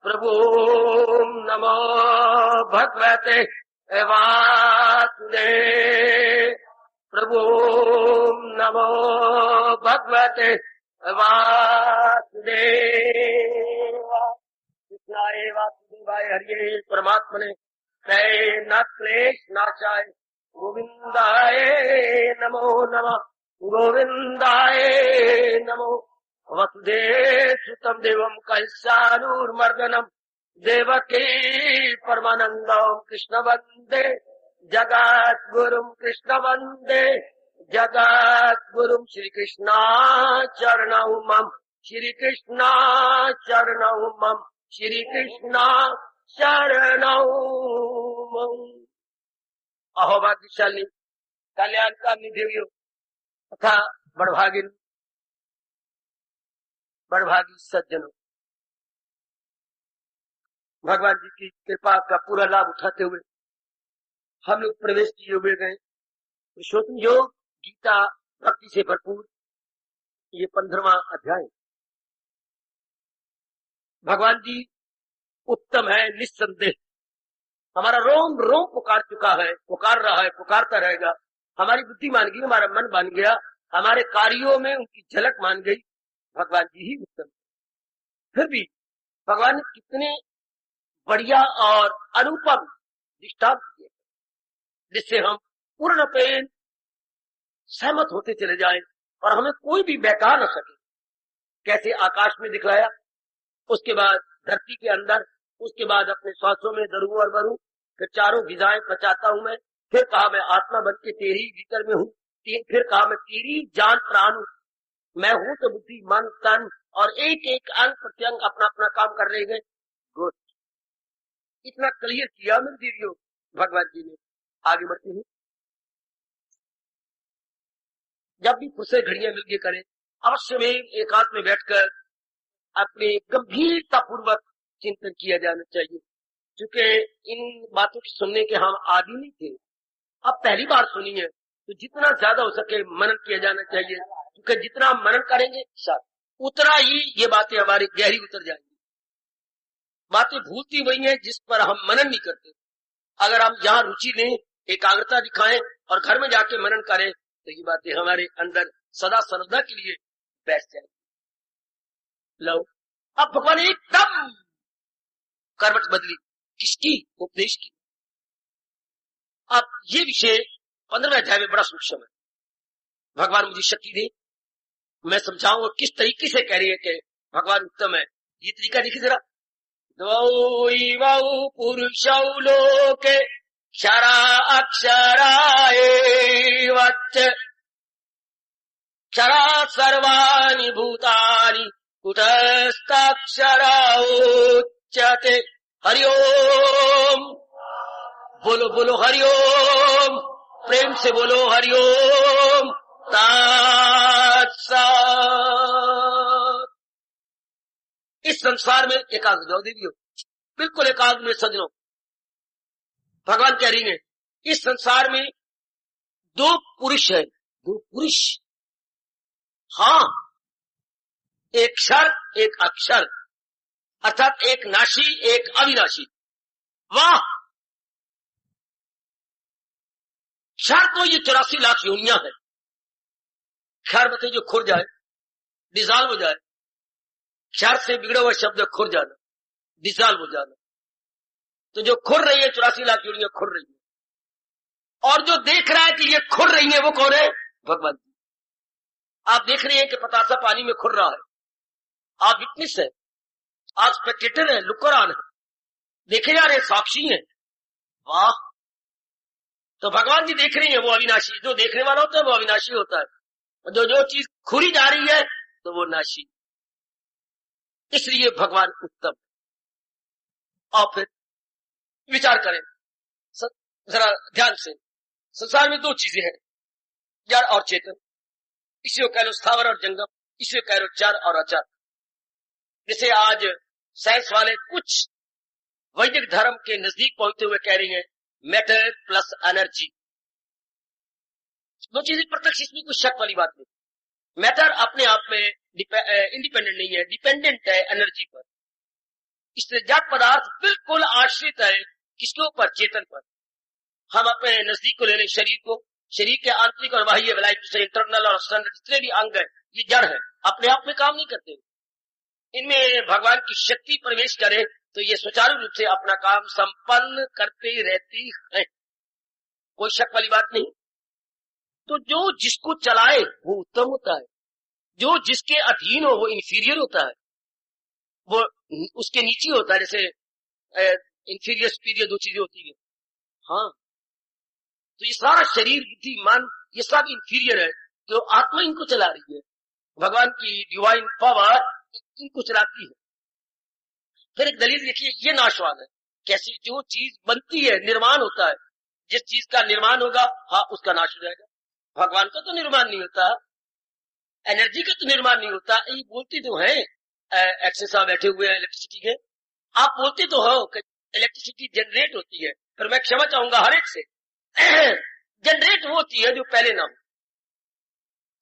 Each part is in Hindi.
प्रभु नमो भगवते वासुदेव। प्रभु नमो भगवते वासुदेव। कृष्णाय वासुदेवाय हरिये परमात्मने न क्लेश नाशाय गोविंदाय नमो नमः। गोविंदाय नमो। वसुदेव सुतम देवम कैसानूर्मर्दनम देवकी परमानंदम कृष्ण वंदे जगत गुरुम। कृष्ण वंदे जगत गुरुम। श्री कृष्णा चरणौ मम। श्री कृष्णा चरणौ मम। श्री कृष्णा शरणौ मम। अहो भाग्यशाली कल्याणकामी देवियों तथा बड़भागी सज्जनों, भगवान जी की कृपा का पूरा लाभ उठाते हुए हम लोग प्रवेश किए हुए गए पुरुषोत्तम योग गीता भक्ति से भरपूर ये 15वां अध्याय। भगवान जी उत्तम है निस्संदेह। हमारा रोम रोम पुकार चुका है, पुकार रहा है, पुकारता रहेगा। हमारी बुद्धि मान गई, हमारा मन मान गया, हमारे कार्यों में उनकी झलक मान गई। भगवान जी ही उत्तम। फिर भी भगवान ने कितने बढ़िया और अनुपम दृष्टांत दिए जिससे हम पूर्णपेन सहमत होते चले जाएं और हमें कोई भी बहका न सके। कैसे आकाश में दिखलाया, उसके बाद धरती के अंदर, उसके बाद अपने श्वासों में दरू और बरू, फिर चारों गिजाएं पचाता हूं मैं। फिर कहा मैं आत्मा बन के तेरी भीतर में हूँ। फिर कहा मैं तेरी जान प्राण हूं। मैं हूं तो बुद्धि मन तन और एक एक अंग प्रत्यंग अपना अपना काम कर रहे गए। गुड, इतना क्लियर किया मेरे देवियों भगवान जी ने। आगे बढ़ती हूँ। जब भी फुर्सत घड़ियां मिल गई करें, अवश्य में एकांत में बैठकर अपने गंभीरता पूर्वक चिंतन किया जाना चाहिए। क्योंकि इन बातों की सुनने के हम आदि नहीं थे, अब पहली बार सुनी है, तो जितना ज्यादा हो सके मनन किया जाना चाहिए। क्योंकि जितना मनन करेंगे उतना ही ये बातें हमारी गहरी उतर जाएंगी। बातें भूलती वही है जिस पर हम मनन नहीं करते। अगर हम यहाँ रुचि लें, एकाग्रता दिखाएं और घर में जाके मनन करें तो ये बातें हमारे अंदर सदा सर्वदा के लिए बैठ जाएंगी। लो, अब भगवान एकदम करवट बदली। किसकी? उपदेश की। अब ये विषय 15वें अध्याय में बड़ा सूक्ष्म है। भगवान मुझे शक्ति दे, मैं समझाऊंगा किस तरीके से कह रही है कि भगवान उत्तम है। ये तरीका देखिए जरा। द्वौ पुरुषौ लोके क्षरा अक्षरा एवच क्षरा सर्वाणि भूतानि कुटस्थाक्षरा उच्यते। हरि ओम। बोलो बोलो हरि ओम। प्रेम से बोलो हरि ओम। तत्सत्। इस संसार में एकाग्र जाओ देवियों, बिल्कुल एकाग्र में सजनो। भगवान कह रही है इस संसार में दो पुरुष है, दो पुरुष। हाँ, एक क्षर एक अक्षर, अर्थात एक नाशी एक अविनाशी। वाह, क्षर तो ये 84 लाख योनियां है। क्षर बते जो खुर जाए, डिजॉल्व हो जाए। क्षर से बिगड़ा हुआ शब्द खुर जाना, डिजॉल्व हो जाना। तो जो खुर रही है 84 लाख योनियां खुर रही है, और जो देख रहा है कि ये खुर रही है वो कौन है? भगवान जी। आप देख रहे हैं कि पतासा पानी में खुर रहा है, आप विटनेस है, आप स्पेक्टेटर है, लुकर ऑन है, देखे जा रहे साक्षी है। वाह, तो भगवान जी देख रही है वो अविनाशी। जो देखने वाला होता है वो अविनाशी होता है, जो चीज खुरी जा रही है तो वो नाशी। इसलिए भगवान उत्तम। और फिर विचार करें जरा ध्यान से। संसार में दो चीजें हैं, जड़ और चेतन। इसे कह लो स्थावर और जंगम, इसे कह लो चर और अचर। जैसे आज साइंस वाले कुछ वैदिक धर्म के नजदीक पहुंचते हुए कह रही हैं मैटर प्लस एनर्जी। दो चीजें प्रत्यक्ष, इसमें कुछ शक वाली बात नहीं। मैटर अपने आप में इंडिपेंडेंट नहीं है, डिपेंडेंट है एनर्जी पर। इसलिए जड़ पदार्थ बिल्कुल आश्रित है किसके ऊपर? चेतन पर। हम अपने नजदीक को ले लें शरीर को, शरीर के आंतरिक और बाह्य वलय इंटरनल और एक्सटर्नल जितने भी अंग है ये जड़ है, अपने आप में काम नहीं करते। इनमें भगवान की शक्ति प्रवेश करे तो ये सुचारू रूप से अपना काम संपन्न करते रहती है, कोई शक वाली बात नहीं। तो जो जिसको चलाए वो उत्तम होता है, जो जिसके अधीन हो वो इंफीरियर होता है, वो उसके नीचे होता है। जैसे इंफीरियर सुपीरियर दो चीजें होती है। हाँ, तो ये सारा शरीर बुद्धि मन ये सब इंफीरियर है, जो आत्मा इनको चला रही है, भगवान की डिवाइन पावर इनको चलाती है। फिर एक दलील देखिए, ये नाशवान है। कैसी? जो चीज बनती है, निर्माण होता है, जिस चीज का निर्माण होगा हाँ उसका नाश हो जाएगा। भगवान का तो निर्माण नहीं होता, एनर्जी का तो निर्माण नहीं होता। ये बोलते तो है एक्सेस बैठे हुए हैं इलेक्ट्रिसिटी के, आप बोलते तो हो कि इलेक्ट्रिसिटी जनरेट होती है, पर मैं क्षमा चाहूंगा हर एक से जनरेट वो होती है जो पहले ना हो।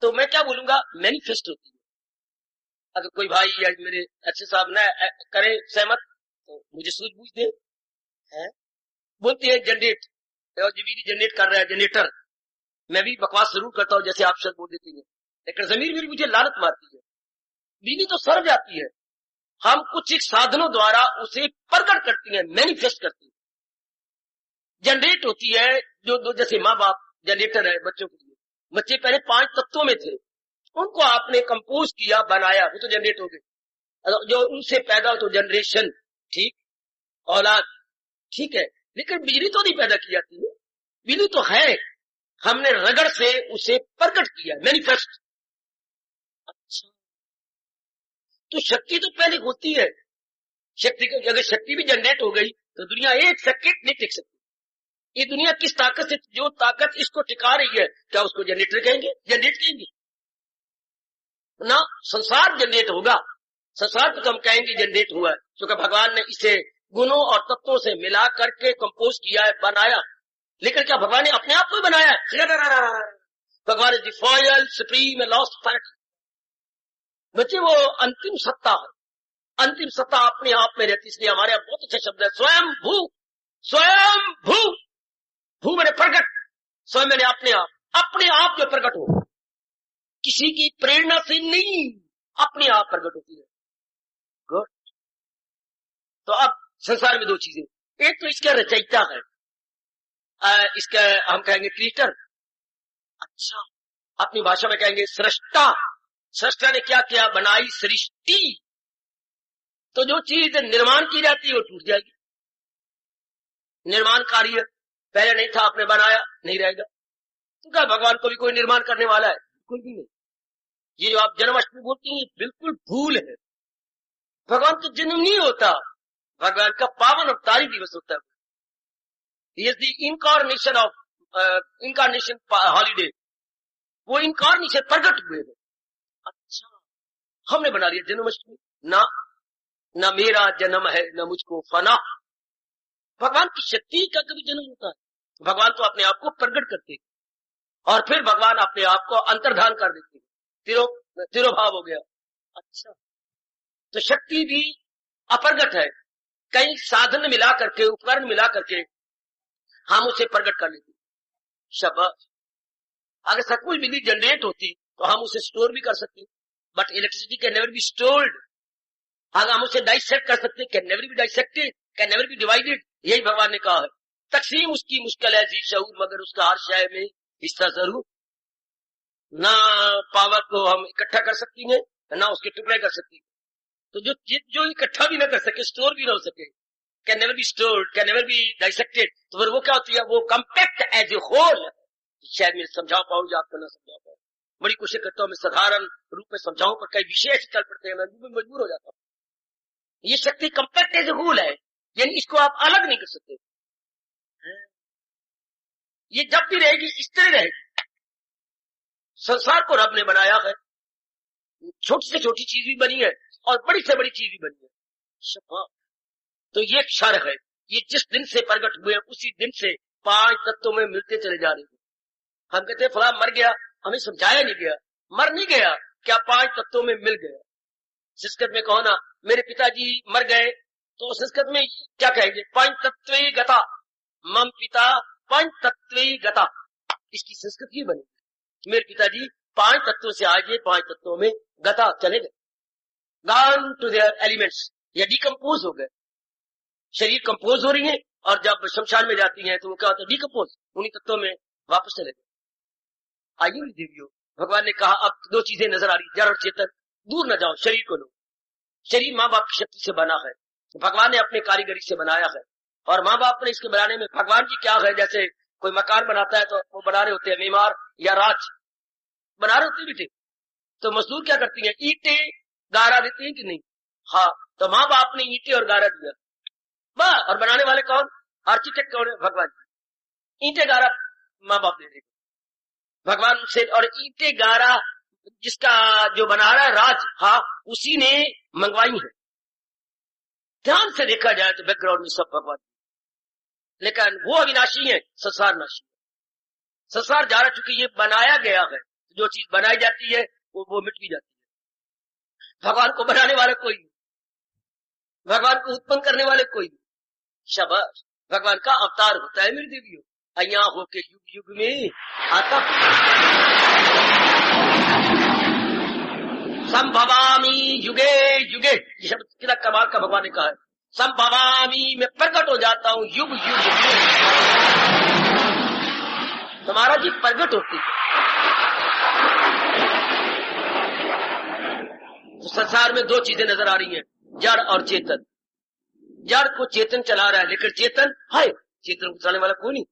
तो मैं क्या बोलूंगा, मैनिफेस्ट होती है। अगर कोई भाई या मेरे अच्छे साहब न करे सहमत तो मुझे सूझबूझ दे। बोलती है जनरेट, जनरेट कर रहा है जनरेटर। मैं भी बकवास जरूर करता हूँ जैसे आप शब्द बोल देती है, लेकिन जमीर भी मुझे लानत मारती है, बिजली तो सर जाती है। हम कुछ एक साधनों द्वारा उसे प्रकट करती है, मैनिफेस्ट करती है। जनरेट होती है जो दो, जैसे माँ बाप जनरेटर है बच्चों के लिए। बच्चे पहले 5 तत्वों में थे, उनको आपने कंपोज किया, बनाया, वो तो जनरेट हो गए। जो उनसे पैदा हो तो जनरेशन, ठीक, औलाद, ठीक है। लेकिन बिजली तो नहीं पैदा की जाती है, बिजली तो है, हमने रगड़ से उसे प्रकट किया, मैनिफेस्ट। अच्छा, तो शक्ति तो पहले होती है। शक्ति को अगर शक्ति भी जनरेट हो गई तो दुनिया एक सेकंड नहीं टिक सकती। ये दुनिया किस ताकत से, जो ताकत इसको टिका रही है, क्या उसको जनरेटर कहेंगे? जनरेट कहेंगे ना। संसार जनरेट होगा, संसार को तो हम कहेंगे जनरेट हुआ है, क्योंकि भगवान ने इसे गुणों और तत्वों से मिला करके कंपोज किया है, बनाया। लेकिन क्या भगवान ने अपने आप को बनाया है? भगवान is the final supreme lost fact. बच्चे वो अंतिम सत्ता है, अंतिम सत्ता अपने आप में रहती। इसलिए हमारे यहाँ बहुत अच्छा शब्द है स्वयं भू। स्वयं भू, भू मैंने प्रकट, स्वयं मैंने अपने आप जो प्रकट हो, किसी की प्रेरणा से नहीं, अपने आप प्रकट होती है। गुड। तो अब संसार में 2 चीजें, एक तो इसका रचयिता है, इसका हम कहेंगे क्रिएटर। अच्छा, अपनी भाषा में कहेंगे सृष्टा। सृष्टा ने क्या किया? बनाई सृष्टि। तो जो चीज निर्माण की जाती है वो टूट जाएगी। निर्माण कार्य पहले नहीं था, आपने बनाया, नहीं रहेगा। तो क्या भगवान को भी कोई निर्माण करने वाला है? बिल्कुल भी नहीं। ये जो आप जन्माष्टमी बोलती हैं बिल्कुल भूल है। भगवान का जन्म नहीं होता, भगवान का पावन अवतारी दिवस होता है। He is the incarnation of incarnation holiday। वो इनकारनेशन प्रकट हुए हैं। अच्छा, हमने बना लिया जन्माष्टमी। ना मेरा जन्म है न मुझको फना। भगवान की शक्ति का कभी जन्म होता है? भगवान तो अपने आप को प्रकट करते हैं और फिर भगवान अपने आप को अंतर्धान कर देते हैं, तिरोभाव हो गया। अच्छा, तो शक्ति भी अप्रगट है, कई साधन मिला करके, उपकरण मिला करके हम उसे प्रकट कर लेते। शाबाश। अगर सचमुच बिजली जनरेट होती तो हम उसे स्टोर भी कर सकते, but electricity can never be stored. अगर हम उसे डाइसेक्ट कर सकते, can never be dissected, can never be divided. यही भगवान ने कहा है, तकसीम उसकी मुश्किल है जी शऊर, मगर उसका हर शय में हिस्सा जरूर। ना पावर को हम इकट्ठा कर सकती है, ना उसके टुकड़े कर सकती है। तो जो इकट्ठा भी ना कर सके, स्टोर भी ना हो सके, can never be stored, can never be dissected, तो फिर वो क्या होती है? वो कंपैक्ट एज ए होल। शायद मैं समझा पाऊँ या आपको ना समझा पाऊँ, बड़ी कोशिश करता हूँ मैं साधारण रूप में समझाऊं, पर कई विषय ऐसे चल पड़ते हैं, मैं मजबूर हो जाता हूँ। ये शक्ति कंपैक्ट एज ए होल है, यानी इसको आप अलग नहीं कर सकते। ये जब भी रहेगी इस तरह रहेगी। संसार को रब ने बनाया है, छोटी से छोटी चीज भी बनी है और बड़ी से बड़ी चीज भी बनी है। तो ये क्षर है, ये जिस दिन से प्रकट हुए उसी दिन से 5 तत्वों में मिलते चले जा रहे हैं। हम कहते हैं फला मर गया, हमें समझाया नहीं गया, मर नहीं गया, क्या 5 तत्वों में मिल गया। संस्कृत में कहो ना, मेरे पिताजी मर गए, तो संस्कृत में क्या कहेंगे? पंचतत्वे गता, मम पिता पंचतत्वे गता, इसकी संस्कृत ही बनी। मेरे पिताजी 5 तत्वों से आगे 5 तत्वों में गता, चले गए, गॉन टू देयर एलिमेंट्स, या डिकम्पोज हो गए। शरीर कंपोज हो रही है और जब शमशान में जाती है तो वो क्या होता है? डिकम्पोज, उन्हीं तत्वों में वापस चले गए। आइए देवियों, भगवान ने कहा अब 2 चीजें नजर आ रही, जड़ और चेतन, दूर न जाओ, शरीर को लो। शरीर माँ बाप की शक्ति से बना है, भगवान ने अपने कारीगरी से बनाया है, और माँ बाप ने इसके बनाने में भगवान जी क्या है? जैसे कोई मकान बनाता है तो वो बना रहे होते हैं, मीमार या राज बना रहे होते हैं बेटे, तो मजदूर क्या करती है? ईंटे गारा देती है कि नहीं? हाँ, तो माँ बाप ने ईंटे और गारा दिया, बस। और बनाने वाले कौन? आर्किटेक्ट कौन है? भगवान जी। ईंटे गारा माँ बाप दे देते भगवान से, और ईंटे गारा जिसका जो बना रहा है राज, हाँ, उसी ने मंगवाई है। ध्यान से देखा जाए तो बैकग्राउंड में सब भगवान, लेकिन वो अविनाशी है, संसार नाशी है। संसार जा रहा, चूंकि ये बनाया गया है, जो चीज बनाई जाती है वो मिट भी जाती है। भगवान को बनाने वाले कोई नहीं, भगवान को उत्पन्न करने वाले कोई नहीं। शाबाश, भगवान का अवतार होता है मेरी देवियों, अया होके युग युग में आता। संभवामी युगे युगे, ये शब्द कितना कमाल का भगवान ने कहा है। संभवामी, मैं प्रकट हो जाता हूं युग युग में। तुम्हारा जी प्रकट होती है। तो संसार में 2 चीजें नजर आ रही हैं, जड़ और चेतन। जड़ को चेतन चला रहा है, लेकिन चेतन है, चेतन को चलाने वाला कोई नहीं।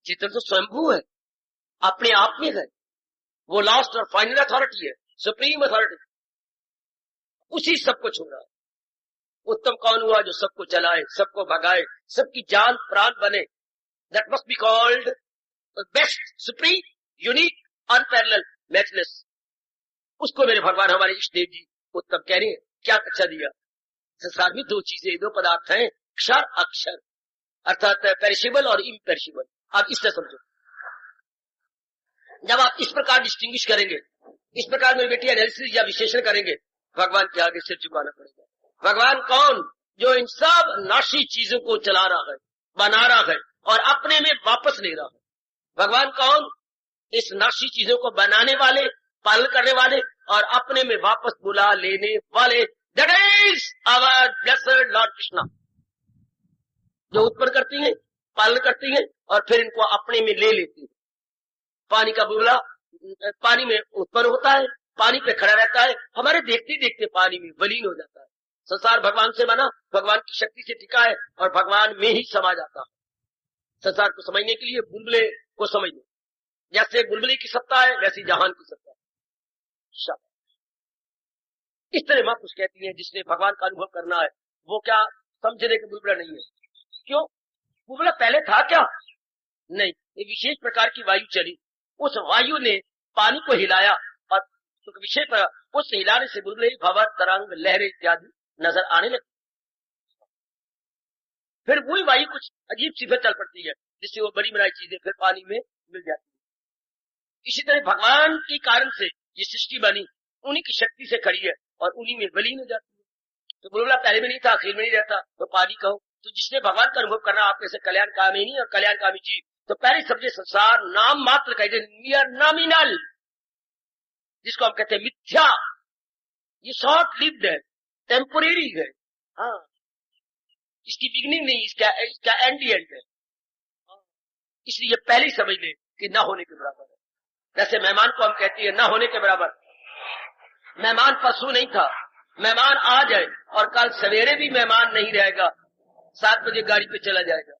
चेतन तो स्वयंभू है, अपने आप में है, वो लास्ट और फाइनल अथॉरिटी है, सुप्रीम अथॉरिटी, उसी सबको छोड़ रहा है। उत्तम कौन हुआ? जो सबको चलाए, सबको भगाए, सबकी जान प्राण बने। That must be called best, supreme, unique, unparalleled, matchless. उसको मेरे भगवान हमारे इष्ट देव जी उत्तम कह रहे हैं। क्या कक्षा दिया? संसार में 2 चीजें, 2 पदार्थ हैं, क्षर अक्षर, अर्थात पेरिशेबल और इम्पेरिशेबल। आप इससे समझो, जब आप इस प्रकार डिस्टिंग्विश करेंगे, इस प्रकार मेरे बेटी एनालिसिस या विश्लेषण करेंगे, भगवान के आगे सिर झुकाना पड़ेगा। भगवान कौन? जो इन सब नाशी चीजों को चला रहा है, बना रहा है और अपने में वापस ले रहा है। भगवान कौन? इस नाशी चीजों को बनाने वाले, पालन करने वाले और अपने में वापस बुला लेने वाले। That is our blessed lord Krishna, जो उत्पन्न करती है, पालन करती है और फिर इनको अपने में ले लेती है। पानी का बुलबुला पानी में उत्पन्न होता है, पानी पे खड़ा रहता है, हमारे देखते देखते पानी में विलीन हो जाता है। संसार भगवान से बना, भगवान की शक्ति से टिका है और भगवान में ही समा जाता है। संसार को समझने के लिए बुलबुले को समझ लो, जैसे बुलबुले की सत्ता है वैसी जहान की सत्ता है। इस तरह मां कुछ कहती है, जिसने भगवान का अनुभव करना है वो क्या समझने का बुलबुला नहीं है। क्यों? बुलबुला पहले था क्या? नहीं, ये विशेष प्रकार की वायु चली, उस वायु ने पानी को हिलाया और तो विशेष उस हिलाने से बुलबुले, भंवर, तरंग, लहरें इत्यादि नजर आने लगी। फिर वही वायु कुछ अजीब सी फिर चल पड़ती है, जिससे वो बड़ी बनाई चीजें फिर पानी में मिल जाती है। इसी तरह भगवान के कारण से ये सृष्टि बनी, उन्हीं की शक्ति से खड़ी है और उन्हीं में विलीन हो जाती है। तो बुलबुला पहले में नहीं था, आखिर में नहीं रहता, तो पानी कहो। तो जिसने भगवान का अनुभव करना, आप जैसे कल्याणकामिनी और कल्याणकामी जीव, तो पहले समझे संसार नाम मात्र कहते, नियर नॉमिनल, जिसको हम कहते हैं मिथ्या। ये शॉर्ट लिव्ड है, टेम्पोरेरी है, हाँ, इसकी बिगनिंग नहीं, इसका एंड ही एंड है। इसलिए पहले ही समझ ले कि ना होने के बराबर है। जैसे मेहमान को हम कहते हैं ना होने के बराबर। मेहमान परसों नहीं था, मेहमान आज है और कल सवेरे भी मेहमान नहीं रहेगा, 7 बजे गाड़ी पे चला जाएगा,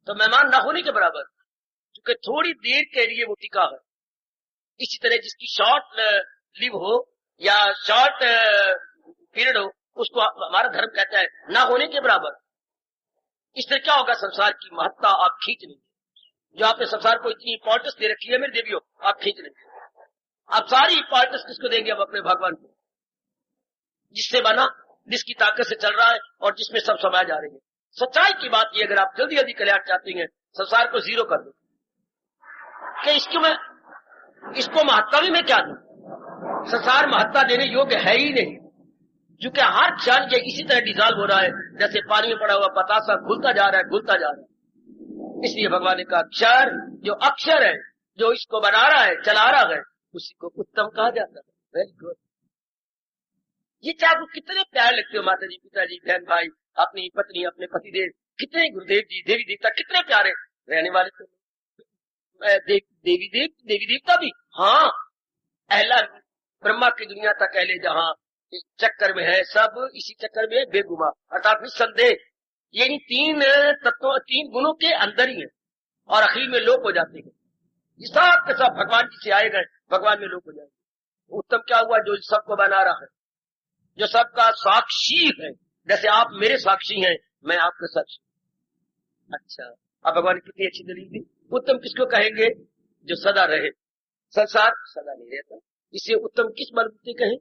तो मेहमान ना होने के बराबर, क्योंकि थोड़ी देर के लिए वो टिका है। इसी तरह जिसकी शॉर्ट लिव हो या शॉर्ट पीरियड हो, उसको हमारा धर्म कहता है ना होने के बराबर। इस तरह क्या होगा? संसार की महत्ता आप खींच लेंगे, जो आपने संसार को इतनी इंपॉर्टेंस दे रखी है मेरे देवियों, आप खींच लेंगे। आप सारी इंपॉर्टेंस किसको देंगे? अब अपने भगवान को, जिससे बना, जिसकी ताकत से चल रहा है और जिसमें सब समाज जा रही है। सच्चाई की बात ये, अगर आप जल्दी जल्दी कल्याण चाहते हैं, संसार को जीरो कर दो कि इसको महत्ता भी मैं क्या दूं? संसार महत्ता देने योग्य है ही नहीं। क्योंकि हर क्षण ये इसी तरह डिजॉल्व हो रहा है जैसे पानी में पड़ा हुआ पतासा घुलता जा रहा है, घुलता जा रहा है। इसलिए भगवान ने कहा अक्षर, जो अक्षर है, जो इसको बना रहा है, चला रहा है, उसी को उत्तम कहा जाता है। Very good. ये चाहे आपको कितने प्यार लगते हो, माता जी, पिताजी, बहन भाई, अपनी पत्नी, अपने पतिदेव, कितने गुरुदेव जी, देवी देवता कितने प्यारे रहने वाले थे। देवी देवता भी, हाँ, अहला ब्रह्मा की दुनिया तक अहले जहां इस चक्कर में है, सब इसी चक्कर में बेगुमा, अर्थात निस्संदेह ये इन तीन तत्वों, तीन गुणों के अंदर ही है और आखिर में लोप हो जाते हैं। ये सब के सब भगवान जी से आए गए, भगवान में लोप हो जाएंगे। उत्तम क्या हुआ? जो सबको बना रहा है, जो सबका साक्षी है, जैसे आप मेरे साक्षी हैं, मैं आपका साक्षी। अच्छा, अब भगवान ने कितनी अच्छी दलील दी। उत्तम किसको कहेंगे? जो सदा रहे। संसार सदा नहीं रहता, इसे उत्तम किस बलबूते कहें?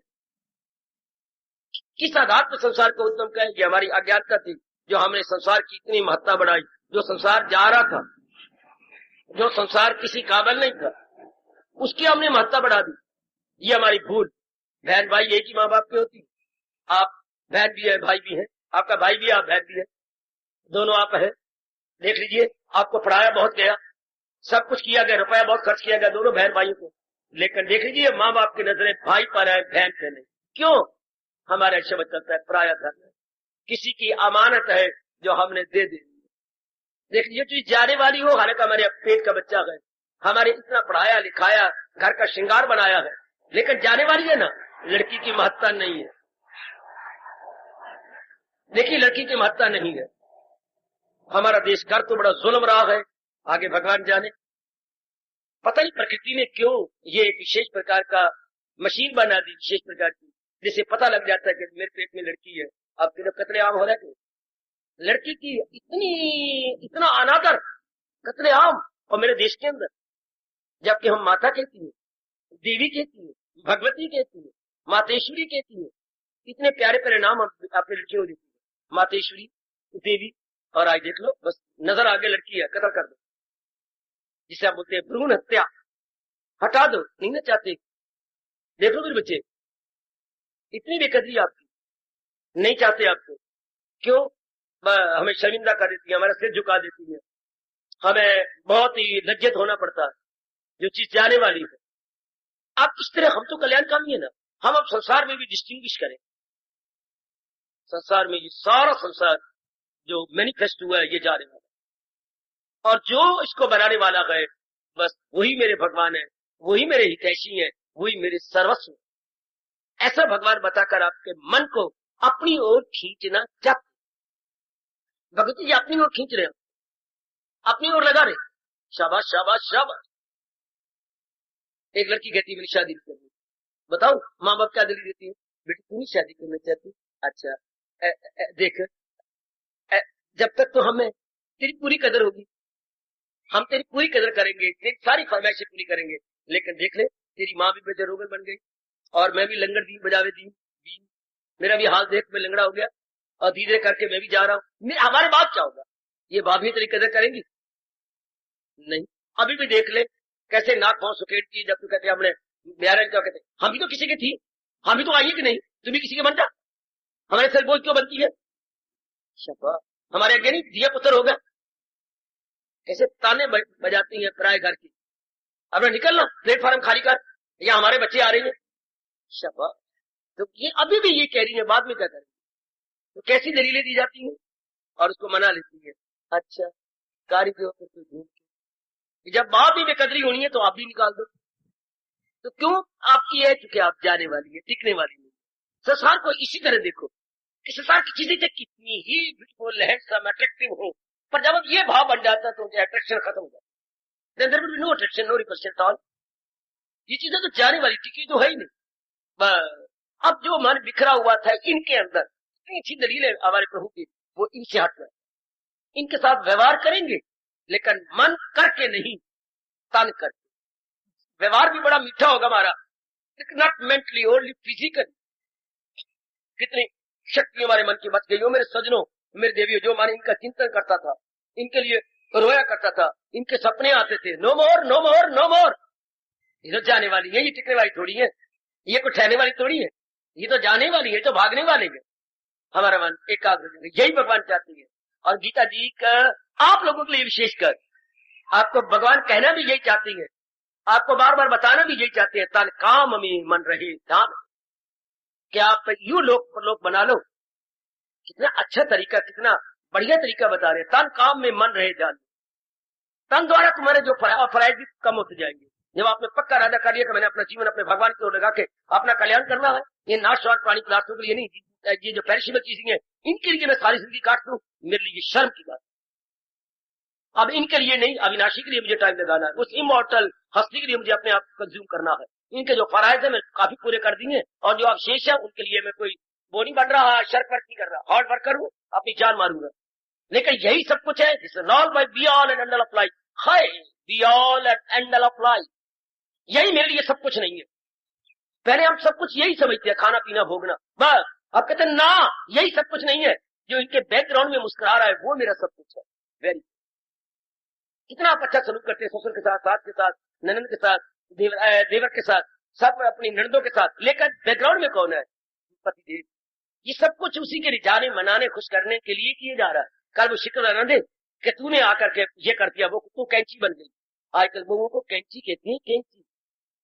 किस आधार पर संसार को उत्तम कहेंगे? हमारी अज्ञानता थी जो हमने संसार की इतनी महत्ता बढ़ाई। जो संसार जा रहा था, जो संसार किसी काबिल नहीं था, उसकी हमने महत्ता बढ़ा दी। ये हमारी भूल। बहन भाई एक ही माँ बाप की होती। आप बहन भी है, भाई भी है, आपका भाई भी है, आप बहन भी है, दोनों आप है। देख लीजिए, आपको पढ़ाया बहुत गया, सब कुछ किया गया, रुपया बहुत खर्च किया गया दोनों बहन भाइयों को, लेकिन देख लीजिए माँ बाप की नजरें भाई पर है, बहन पे नहीं। क्यों? हमारा शब्द चलता है प्राय धर्म, किसी की अमानत है जो हमने दे दी। देख लीजिए, चीज जाने वाली हो, हालांकि हमारे पेट का बच्चा है, हमारे इतना पढ़ाया लिखाया, घर का श्रृंगार बनाया है, लेकिन जाने वाली है ना, लड़की की महत्ता नहीं है। देखिए, लड़की की महत्ता नहीं है। हमारा देश कर तो बड़ा जुल्म रहा है, आगे भगवान जाने। पता नहीं प्रकृति ने क्यों ये एक विशेष प्रकार का मशीन बना दी, विशेष प्रकार की, जिसे पता लग जाता है कि मेरे पेट में लड़की है। अब किलो कतलेआम हो रहा है, लड़की की इतना अनादर, कतलेआम, और मेरे देश के अंदर, जबकि हम माता कहती है, देवी कहती है, भगवती कहती है, मातेश्वरी कहती है, इतने प्यारे प्यारे नाम अपनी लड़कियों को देती है, मातेश्वरी, देवी। और आज देख लो, बस नजर आगे लड़की है, कत्ल कर दो, जिसे आप बोलते हैं भ्रूण हत्या, हटा दो, नहीं ना चाहते। देख लो मेरे बच्चे, इतनी बेकदरी आपकी, नहीं चाहते आपको। क्यों? हमें शर्मिंदा कर देती है, हमारा सिर झुका देती है, हमें बहुत ही लज्जित होना पड़ता है जो चीज जाने वाली है। आप इस तरह, हम तो कल्याणकामी है ना, हम अब संसार में भी डिस्टिंग्विश करें। संसार में ये सारा संसार जो मैनिफेस्ट हुआ है, ये जाने वाला, और जो इसको बनाने वाला है, बस वही मेरे भगवान है, वही मेरे हितैषी है, वही मेरे सर्वस्व। ऐसा भगवान बताकर आपके मन को अपनी ओर खींचना चाहते। भगवती जी अपनी ओर खींच रहे हो, अपनी ओर लगा रहे। शाबाश शाबाश शाबाश। एक लड़की कहती है मेरी शादी नहीं करनी। बताओ माँ बाप क्या दलील देती है? बेटी तू नहीं शादी करना चाहती? अच्छा, देख, जब तक तो हमें तेरी पूरी कदर होगी, हम तेरी पूरी कदर करेंगे, तेरी सारी फरमाइशें पूरी करेंगे, लेकिन देख ले तेरी माँ भी बेदरोगर बन गई और मैं भी लंगर दी बजावे दी, मेरा भी हाल देख, मैं लंगड़ा हो गया और धीरे करके मैं भी जा रहा हूँ। हमारे बाद क्या होगा? ये भाभी तेरी कदर करेंगी? नहीं। अभी भी देख ले कैसे नाक पांव सुखेड़ती है, जब तू कहते हमने ब्याह क्या कहते, हम भी तो किसी के थी, हम भी तो आई कि नहीं, तुम भी किसी के बन जा, हमारे सर बोझ क्यों बनती है? शपा, हमारे आगे नहीं दिया पुत्र होगा। कैसे ताने बजाती है पराए घर की, अब निकलना प्लेटफॉर्म खाली कर, या हमारे बच्चे आ रहे हैं। शपा, तो ये अभी भी ये कह रही है, बाद में क्या करेंगे? तो कैसी दलीलें दी जाती हैं और उसको मना लेती है। अच्छा, कारी के होकर तो झूठ, जब बाप भी बेकदरी होनी है तो आप भी निकाल दो। तो क्यों आपकी है? चूंकि आप जाने वाली है, टिकने वाली नहीं। संसार को इसी तरह देखो कि संसार की चीजें चाहे कितनी ही ब्यूटीफुल, हैंडसम, अट्रैक्टिव हो, पर जब ये भाव बन जाता है तो अट्रैक्शन खत्म हो जाता है। There will be no attraction, no repulsion at all. ये चीजें तो जाने वाली, टिकी तो है ही नहीं। अब जो मन बिखरा हुआ था इनके अंदर, इतनी अच्छी दलील है हमारे प्रभु की, वो इनसे हट गए। इनके साथ व्यवहार करेंगे, लेकिन मन करके नहीं, तन करके। व्यवहार भी बड़ा मीठा होगा हमारा, नॉट मेंटली, ओनली फिजिकली। कितनी शक्ति हमारे मन की बच गई हो मेरे सजनों, मेरे देवियों। जो माने इनका चिंतन करता था, इनके लिए रोया करता था, इनके सपने आते थे, no more no more no more. ये जाने वाली है, ये टिकने वाली थोड़ी है, ये कोई ठहरने वाली थोड़ी है, ये तो जाने वाली है, तो भागने वाले है। हमारा मन एकाग्र हो, यही भगवान चाहती है। और गीता जी का आप लोगों के लिए विशेषकर आपको भगवान कहना भी यही चाहती है, आपको बार बार बताना भी यही चाहते हैं, तन काम में मन रहे ध्यान। क्या आप यू लोग बना लो, कितना अच्छा तरीका, कितना बढ़िया तरीका बता रहे हैं। तन काम में मन रहे ध्यान, तन द्वारा तुम्हारे जो फराइज भी कम होते जाएंगे। जब आपने पक्का राजा कर लिया कि मैंने अपना जीवन अपने भगवान की ओर लगा के अपना कल्याण करना है, ये नाशवान प्राणी पदार्थों के लिए नहीं, ये जो पेरिशेबल चीजें हैं इनके लिए मैं सारी जिंदगी काट दूं, मेरे लिए ये शर्म की बात। अब इनके लिए नहीं, अविनाशी के लिए मुझे टाइम लगाना है, उस इमॉर्टल हस्ती के लिए मुझे अपने आप को कंज्यूम करना है। इनके जो फराइज है मैं काफी पूरे कर दिए, और जो अवशेष है उनके लिए मैं कोई वो नहीं बन रहा, शर्क वर्क नहीं कर रहा, हार्ड वर्क करूं, अपनी जान मारूंगा। लेकिन यही सब कुछ है, this is all by be all and end of life. Hi be all and end of life, यही मेरे लिए सब कुछ नहीं है। पहले हम सब कुछ यही समझते हैं, खाना पीना भोगना, बस। अब कहते हैं ना, यही सब कुछ नहीं है। जो इनके बैकग्राउंड में मुस्कुरा रहा है वो मेरा सब कुछ है। वेरी, कितना आप अच्छा सलूक करते हैं ससुर के साथ, सास के साथ, ननद के साथ, देवर के साथ, सब अपनी ननदों के साथ, लेकिन बैकग्राउंड में कौन है? पतिदेव। ये सब कुछ उसी के रिझाने, मनाने, खुश करने के लिए किए जा रहा है। कल वो शिक्र न दे कि तूने आकर के ये कर दिया, वो तू कैंची बन गई। आजकल बहुओं को कैंची कहती है, कैंची।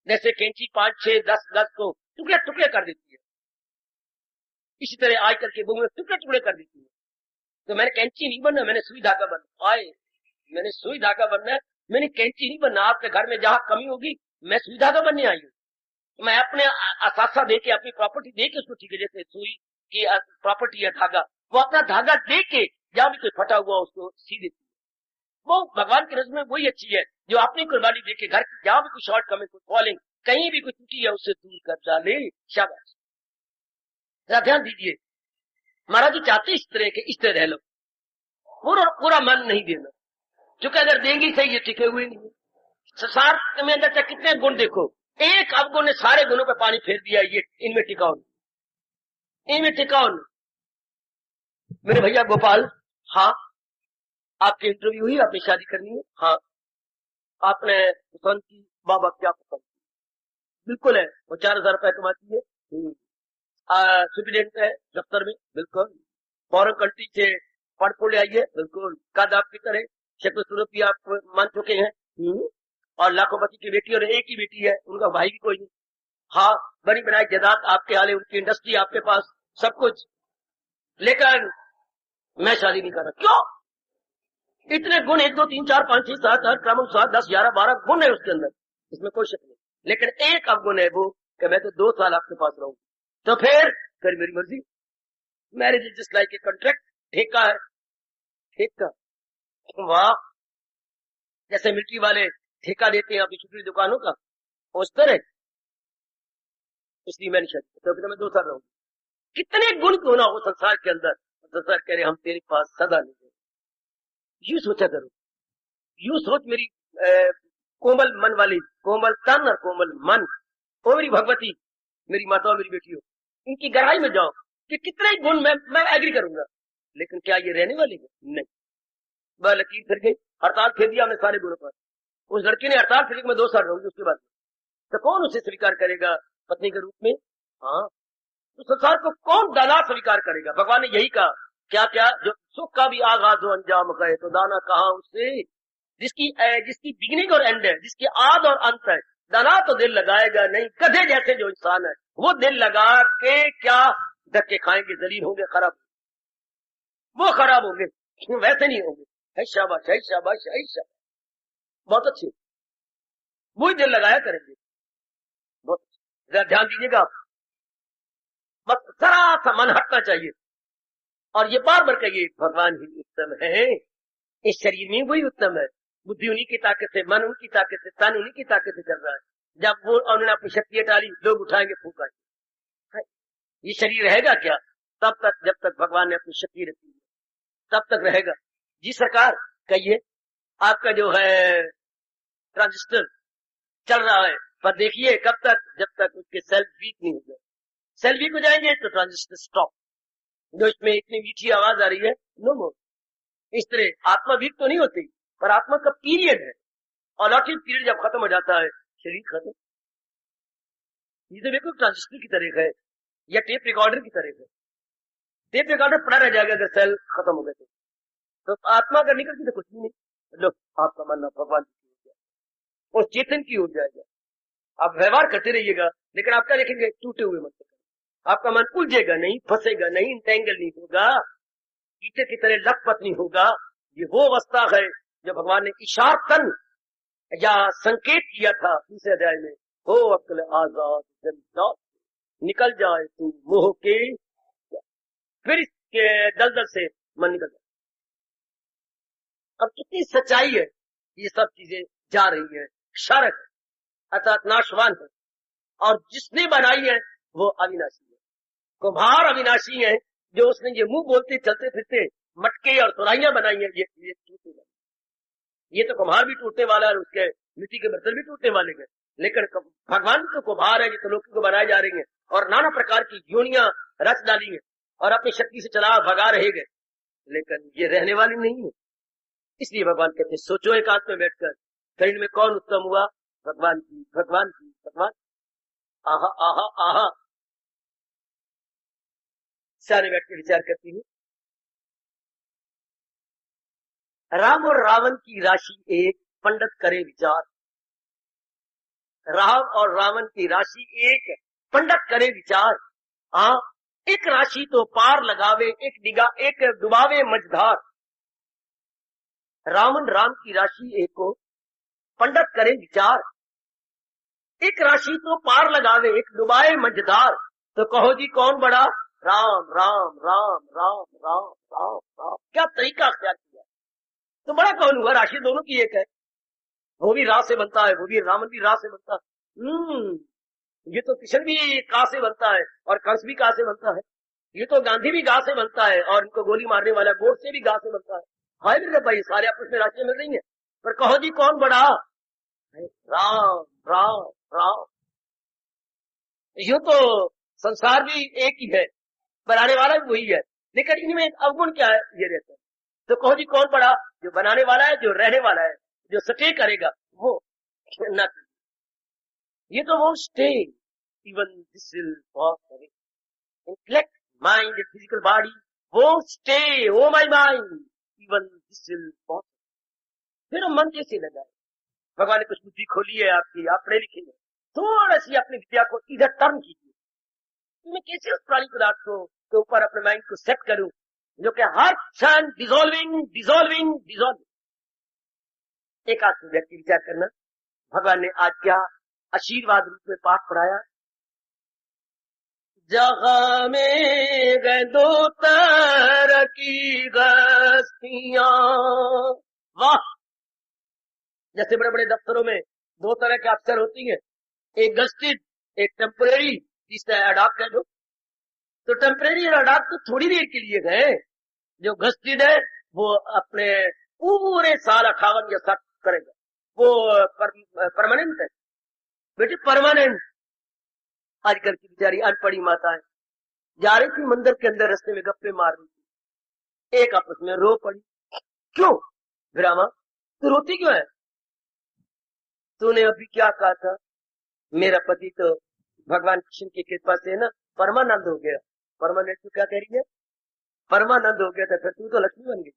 जैसे कैंची 5, 6, 10 गज को टुकड़े टुकड़े कर देती है, इसी तरह आजकल के बहुएं टुकड़े टुकड़े कर देती है। तो मैंने कैंची नहीं बनना, मैंने सुई धागा बनना। आए, मैंने सुई धागा बनना है, मैंने कैंची नहीं बनना। आपके घर में जहां कमी होगी मैं सुई धागा बनने आई हूँ। मैं अपने असासा दे के, अपनी प्रॉपर्टी दे के उसको, ठीक है, जैसे सुई की प्रॉपर्टी है धागा, वो अपना धागा दे के जहां भी कोई फटा हुआ उसको सी देती है। वो भगवान की नजर में वही अच्छी है जो अपनी कुर्बानी दे के घर की जहां भी कोई शॉर्ट कमी, कोई फॉलिंग, कहीं भी कोई त्रुटि है उससे दूर कर डाले। शाबाश, जरा ध्यान दीजिए। महाराज जी चाहते इस तरह के, इस तरह रह लो, पूरा पूरा मन नहीं देना, क्योंकि अगर देंगे सही, ये टिके हुए नहीं। संसार में अंदर तक कितने गुण देखो, एक अवगुण ने सारे गुणों पे पानी फेर दिया, ये इनमें टिकाओ, इनमें टिकाओ। मेरे भैया गोपाल, हाँ आपकी इंटरव्यू हुई, आपने शादी करनी है, हाँ आपने पसंद की, बाबा क्या पसंद की? बिल्कुल है, वो 4,000 रुपए कमाती है, सुप्रीडेंट है दफ्तर में, बिल्कुल। फॉरेन कंट्री से पढ़ ले आई है, बिल्कुल। कद आपकी तरह, शक्ल सूरत भी आप मान चुके हैं, और लाखोपति की बेटी, और एक ही बेटी है, उनका भाई भी कोई नहीं। हाँ, बड़ी बनाई जायदाद आपके हाले, उनकी इंडस्ट्री आपके पास, सब कुछ। लेकिन मैं शादी नहीं कर रहा। क्यों? इतने गुण, 1, 2, 3, 4, 5, 6, 7, 8 क्रम 7, 10, 11, 12 गुण है उसके अंदर, इसमें कोई शक नहीं। लेकिन एक अवगुण है वो कि मैं तो 2 साल आपके पास रहूंगी, तो फिर मेरी मर्जी। Marriage is just like a contract, ठेका है, ठेका। वाह, जैसे मिलिट्री वाले ठेका देते हैं अपनी छोटी दुकानों का, उस तरह। इसलिए मैंने शादी, तो मैं 2 साल रहूंगी। कितने गुण क्यों ना हो संसार के अंदर, संसार कह रहे हम तेरे पास सदा नहीं है। यू सोचा करो, यू सोच मेरी कोमल मन वाली, कोमल तन और कोमल मन, ओ मेरी भगवती, मेरी माता और मेरी बेटी हो, इनकी गहराई में जाओ कि कितने गुण मैं एग्री करूंगा, लेकिन क्या ये रहने वाली है? नहीं। वह लकीर फिर गई, हड़ताल फिर दिया हमने सारे गुणों पर। उस लड़की ने हड़ताल फिर, मैं 2 साल रहूंगी, उसके बाद तो कौन उसे स्वीकार करेगा पत्नी के रूप में? हाँ, तो संसार को कौन दाना स्वीकार करेगा? भगवान ने यही कहा, क्या क्या, जो सुख का भी आगाज हो अंजाम गए, तो दाना कहाँ उससे, जिसकी बिगिनिंग और एंड है, जिसकी आद और अंत है, दाना तो दिल लगाएगा नहीं। गधे जैसे जो इंसान है वो दिल लगा के क्या धक्के खाएंगे, जलील होंगे, खराब, वो खराब होंगे, वैसे नहीं होंगे। है शाबाश, है शाबाश, है शाबाश, बहुत अच्छे, वही दिल लगाया करेंगे। बहुत जरा ध्यान दीजिएगा आप, बस जरा सा मन हटना चाहिए। और ये बार बार कहिए, भगवान ही उत्तम है, इस शरीर में वही उत्तम है। बुद्धि उन्हीं की ताकत से, मन उनकी ताकत से, तन उन्हीं की ताकत से चल रहा है। जब वो उन्होंने अपनी शक्ति डाली, लोग उठाएंगे, फूकाएंगे। ये शरीर रहेगा क्या? तब तक जब तक भगवान ने अपनी शक्ति रखी है, तब तक रहेगा। जी सरकार, कहिए, आपका जो है ट्रांजिस्टर चल रहा है, पर देखिए कब तक, जब तक उसके सेल वीक नहीं हो जाए। सेल वीक हो जाएंगे तो ट्रांजिस्टर स्टॉप। जो इसमें इतनी मीठी आवाज आ रही है, नो मोर। इस तरह आत्मा वीक तो नहीं होती, पर आत्मा का पीरियड है, अलॉटेड पीरियड जब खत्म हो जाता है, शरीर खत्म। ये तो देखो ट्रांजिस्टर की तरह है, या टेप रिकॉर्डर की तरह है। टेप रिकॉर्डर पड़ा रह जाएगा अगर सेल खत्म हो गए तो आत्मा अगर निकल की तो कुछ भी नहीं। लो आपका मन भगवान की हो जाएगा, उस चेतन की हो जाएगा। आप व्यवहार करते रहिएगा, लेकिन आप क्या देखेंगे? टूटे हुए मन से। आपका मन उलझेगा नहीं, फंसेगा नहीं, इंटेंगल नहीं होगा, कीचड़ की तरह लखपत नहीं होगा। ये वो अवस्था है जो भगवान ने इशारतन या संकेत किया था तीसरे अध्याय में, हो अक्ल आजाद जन निकल जाए तू मोह के, फिर इसके दलदल से मन निकल जाए। अब कितनी सच्चाई है, ये सब चीजें जा रही है, क्षरक अर्थात नाशवान है, और जिसने बनाई है वो अविनाशी है। कुम्हार अविनाशी है, जो उसने ये मुंह बोलते चलते फिरते मटके और सुराइयां बनाई है, ये टूटने वाले। ये तो कुम्हार भी टूटने वाला है, उसके मिट्टी के बर्तन भी टूटने वाले हैं, लेकिन भगवान तो कुम्हार है जिस लोग को बनाए जा रही है और नाना प्रकार की योनियां रच डाली है और अपनी शक्ति से चला भगा रहेंगे, लेकिन ये रहने वाली नहीं है। इसलिए भगवान कहते सोचो एकांत में बैठकर, शरीर में कौन उत्तम हुआ? भगवान की, भगवान की, भगवान। आहा आहा आहा। सारे बैठ के विचार करती हूँ, राम और रावण की राशि एक, पंडित करे विचार। राम और रावण की राशि एक, पंडित करे विचार। हाँ, एक राशि तो पार लगावे, एक डुबावे मझधार। रावण राम की राशि एक को पंडित करे विचार, एक राशि तो पार लगावे, एक डुबाए मझधार। तो कहो जी कौन बड़ा? राम राम राम राम राम राम राम। क्या तरीका अख्तियार किया, तो बड़ा कौन हुआ? राशि दोनों की एक है, वो भी रा से बनता है, वो भी रावण भी रा से बनता है। ये तो किशन भी का से बनता है और कंस भी का से बनता है, ये तो गांधी भी गा से बनता है और इनको गोली मारने वाला गोड से भी गा से बनता है। हाय मेरे भाई, सारे आपस में राशियां मिल रही हैं, पर कहो जी कौन बड़ा? राम राम राम। यूं तो संसार भी एक ही है, बनाने वाला भी वही है, लेकिन इनमें अवगुण क्या है ये रहता है। तो कहो जी कौन बड़ा? जो बनाने वाला है, जो रहने वाला है, जो स्टे करेगा वो न। ये तो वो stay, even this will walk away. Intellect, mind and physical body वो stay, oh my mind, even this will walk. फिर मन कैसे लगाए? भगवान ने कुछ बुद्धि खोली है आपकी, आप पढ़े लिखे हैं, थोड़ा सी अपनी विद्या को इधर टर्न कीजिए। मैं कैसे उस प्राणी पदार्थ को के ऊपर अपने माइंड को सेट करूं जो कि हर क्षण डिसॉल्विंग डिसॉल्विंग डिसॉल्विंग। एक आत्म व्यक्ति विचार करना, भगवान ने आज क्या आशीर्वाद रूप में पाठ पढ़ाया? जहां में गए दो तरह की गस्तियां। वाह, जैसे बड़े बड़े दफ्तरों में दो तरह के अफसर होती हैं, एक गस्टेड, एक टेम्परेरी, तीसरा अडॉप्ट है। तो टेम्परेरी और अडॉप्ट तो थोड़ी देर के लिए गए, जो गस्टेड है वो अपने पूरे साल 58 या 60 करेगा, वो परमानेंट है बेटे, परमानेंट। आजकल की बेचारी अनपढ़ी माताएं जा रही थी मंदिर के अंदर, रास्ते में गप्पे मार रही थी, एक आपस में रो पड़ी। क्यों विरामा, तू रोती क्यों है? तूने अभी क्या कहा था? मेरा पति तो भगवान कृष्ण की कृपा से ना परमानंद हो गया। परमानेंट तू क्या कह रही है? परमानंद हो गया था, फिर तू तो लक्ष्मी बन गई।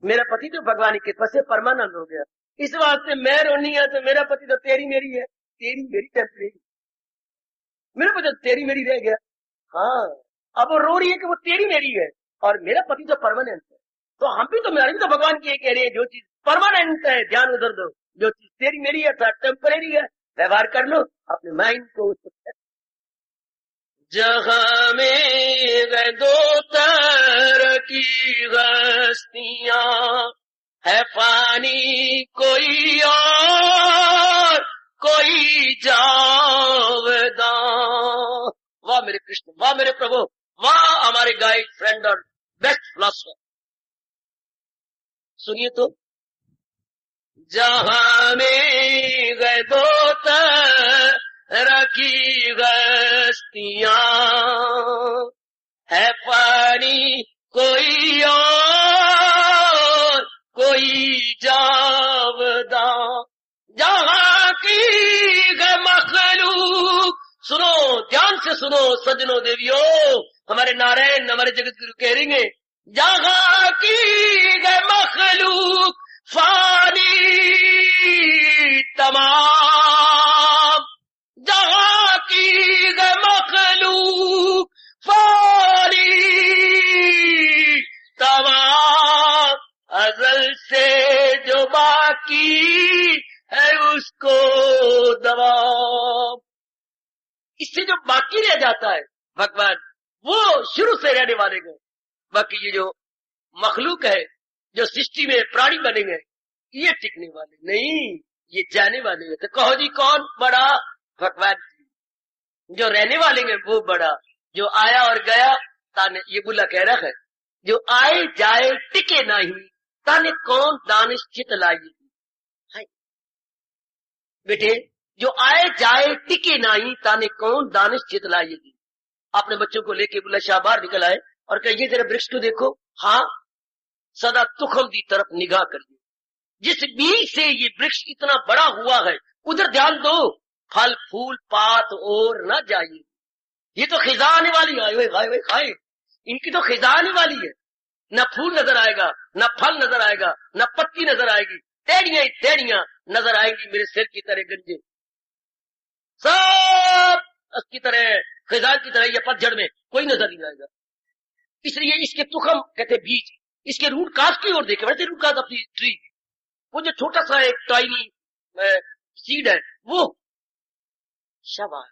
मेरा पति तो भगवान की कृपा से परमानंद हो गया, इस वास्ते मैं रोनी है तो मेरा पति तो तेरी मेरी है, तेरी मेरी टेम्परेरी, मेरा पति तो तेरी मेरी रह गया। हाँ, अब वो रो रही है कि वो तेरी मेरी है और मेरा पति तो परमानेंट है। तो हम भी तो, मेरा भी तो भगवान की कह रहे हैं, जो चीज परमानेंट है ध्यान उधर दो, जो चीज तेरी मेरी है टेम्परेरी है व्यवहार कर लो अपने माइंड को। जहां में दो तरह की गस्तियां है, फानी कोई और कोई जावदा। वाह मेरे कृष्ण, वाह मेरे प्रभु, वाह हमारे गाइड फ्रेंड और बेस्ट फिलॉसफर। सुनिए तो, जहां में गए दो तरह की गस्तियां है, पानी कोई और कोई जावदा। जहां की मखलूक सुनो, ध्यान से सुनो सजनो देवियो, हमारे नारायण हमारे जगत गुरु कह रही है, जहां की गए मखलूक फानी तमाम, जहां की गए मखलूक फानी तमाम, अज़ल से जो बाकी है उसको दवाम। इससे जो बाकी रह जाता है भगवान, वो शुरू से रहने वाले हैं। बाकी ये जो मखलूक है, जो सृष्टि में प्राणी बनेंगे, ये टिकने वाले नहीं, ये जाने वाले हैं। तो कहो जी कौन बड़ा? भगवान जी। जो रहने वाले हैं वो बड़ा, जो आया और गया ताने, ये बुल्ला कह रहा है, जो आए जाए टिके नहीं, ताने कौन दानिश चित लाइए। बेटे, जो आए जाए टिके नहीं, ताने कौन दानिश चित लाइए। अपने बच्चों को लेके बुल्ला शाह बाहर निकल आए और कहिए जरा वृक्ष को देखो, हाँ सदा तुखम दी तरफ निगाह करिए, जिस बीज से ये वृक्ष इतना बड़ा हुआ है उधर ध्यान दो, फल फूल पात और न जाइए। ये तो खिजा आने वाली है, खाए इनकी तो खिजा आने वाली है, न फूल नजर आएगा, न फल नजर आएगा, न पत्ती नजर आएगी, टेढ़ियां ही टेढ़ियां नजर आएंगी मेरे सिर की तरह गंजे, सब की तरह खिजा की तरह। ये पतझड़ में कोई नजर नहीं आएगा। इसलिए इसके तुखम कहते बीज, इसके रूट काज की ओर देखे, वैसे रूट काज अपनी ट्री, वो जो छोटा सा एक टाइनी सीड है वो। शाबाश,